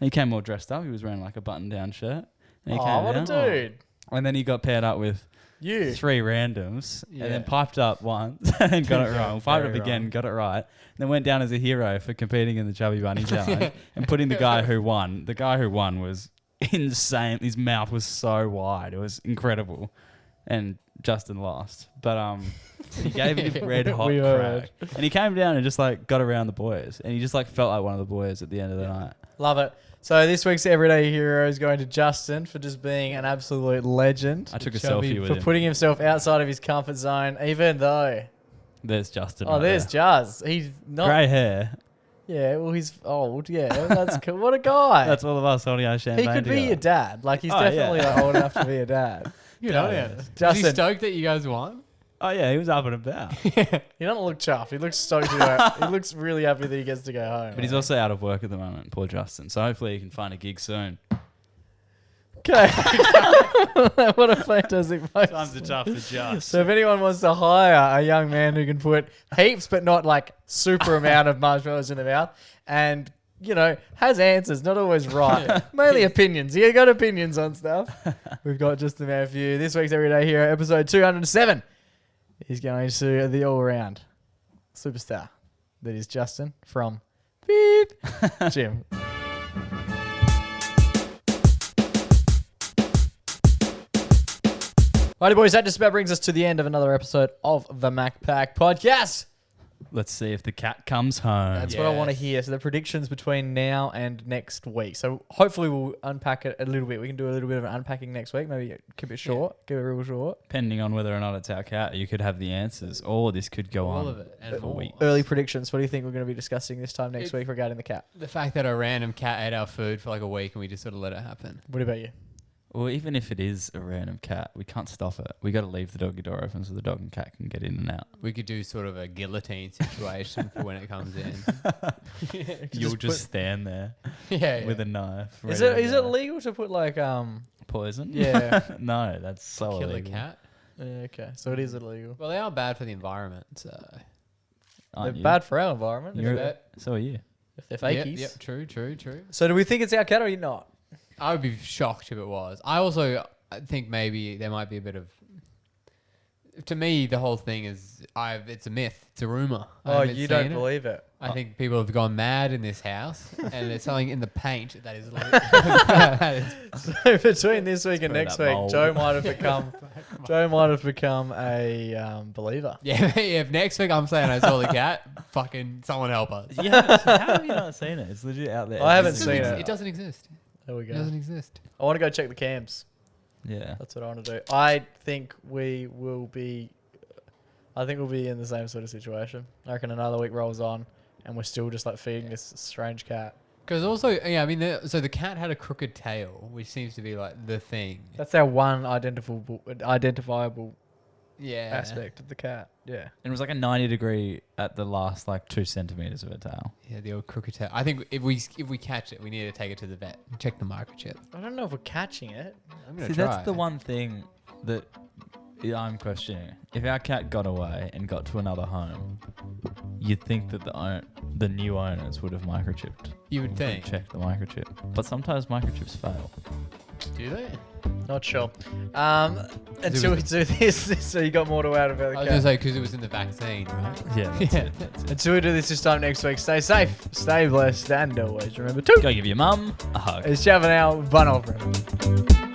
he came all dressed up. He was wearing like a button-down shirt. And he came what a down. dude. And then he got paired up with You. 3 randoms, Yeah. and then piped up once and got it Yeah, wrong. Piped up very again, wrong. got it right. And then went down as a hero for competing in the Chubby Bunny Challenge and putting the guy who won. The guy who won was insane. His mouth was so wide. It was incredible. And Justin lost. But he gave it a red hot We heard. crack. And he came down and just like got around the boys. And he just like felt like one of the boys at the end of the night. Love it. So this week's Everyday Hero is going to Justin for just being an absolute legend. I took a Chubby selfie with For him. putting himself outside of his comfort zone, even though... There's Justin. Oh, right there's there. Jazz. He's not... Grey hair. Yeah, well, he's old. Yeah, that's cool. What a guy. That's all of us holding our he champagne could be together. your dad. Like, he's Oh, yeah. definitely like, old enough to be a dad. Good on you. Was he Justin. stoked that you guys won? Oh, yeah, he was up and about. He doesn't look chuffed. He looks stoked to go. He looks really happy that he gets to go home. But he's also out of work at the moment, poor Justin. So hopefully he can find a gig soon. Okay. What a fantastic post. Times are tough for Just. So if anyone wants to hire a young man who can put heaps but not like super amount of marshmallows in the mouth and, you know, has answers, not always right. Mainly opinions. You got opinions on stuff. We've got just a man for you. This week's Everyday Hero, episode 207. He's going to the all-round superstar that is Justin from Beep Jim. Righty, boys, that just about brings us to the end of another episode of the MacPack podcast. Let's see if the cat comes home. That's what I want to hear. So the predictions between now and next week. So hopefully we'll unpack it a little bit. We can do a little bit of an unpacking next week. Maybe keep it short. Keep it real short. Depending on whether or not it's our cat, you could have the answers, or this could go on All of it. And for more. weeks. Early predictions. What do you think we're going to be discussing this time next week regarding the cat? The fact that a random cat ate our food for like a week and we just sort of let it happen. What about you? Well, even if it is a random cat, we can't stop it. We got to leave the doggy door open so the dog and cat can get in and out. We could do sort of a guillotine situation for when it comes in. You'll just stand there Yeah. with a knife. Is ready to it go. legal to put like Poison? Yeah. No, that's so kill a illegal. cat? Okay, so it is illegal. Well, they are bad for the environment, so. They're Aren't you? bad for our environment So are you. if they're fakies. Yep, true. So do we think it's our cat or you not? I would be shocked if it was. I also think maybe there might be a bit of. To me, the whole thing is it's a myth. It's a rumor. I Oh, haven't you seen don't it. believe it. I think people have gone mad in this house, and there's something in the paint that is. That is So between this week and Spread next that week, mold. Joe might have become a believer. yeah, if next week I'm saying I saw the cat, fucking someone help us. Yeah, how have you not seen it? It's legit out there. I haven't It seen doesn't it. It doesn't exist. There we It go. doesn't exist. I want to go check the cams. Yeah. That's what I want to do. I think we will be. I think we'll be in the same sort of situation. I reckon another week rolls on, and we're still just like feeding this strange cat. Because also, yeah, I mean, so the cat had a crooked tail, which seems to be like the thing. That's our one identifiable Yeah. aspect of the cat. Yeah. And it was like a 90 degree at the last like 2 centimeters of a tail. Yeah, the old crooked tail. I think if we catch it, we need to take it to the vet and check the microchip. I don't know if we're catching it. I'm gonna See, try. that's the one thing that I'm questioning. If our cat got away and got to another home, you'd think that the new owners would have microchipped. You would think. Check the microchip. But sometimes microchips fail. Do they? Not sure. Until we do this, so you got more to add about I the was cat. gonna say because it was in the vaccine, right? Yeah. Yeah. Until we do this time next week, stay safe, stay blessed, and always remember to. Go give your mum a hug. It's Chav and Al, Bun Over.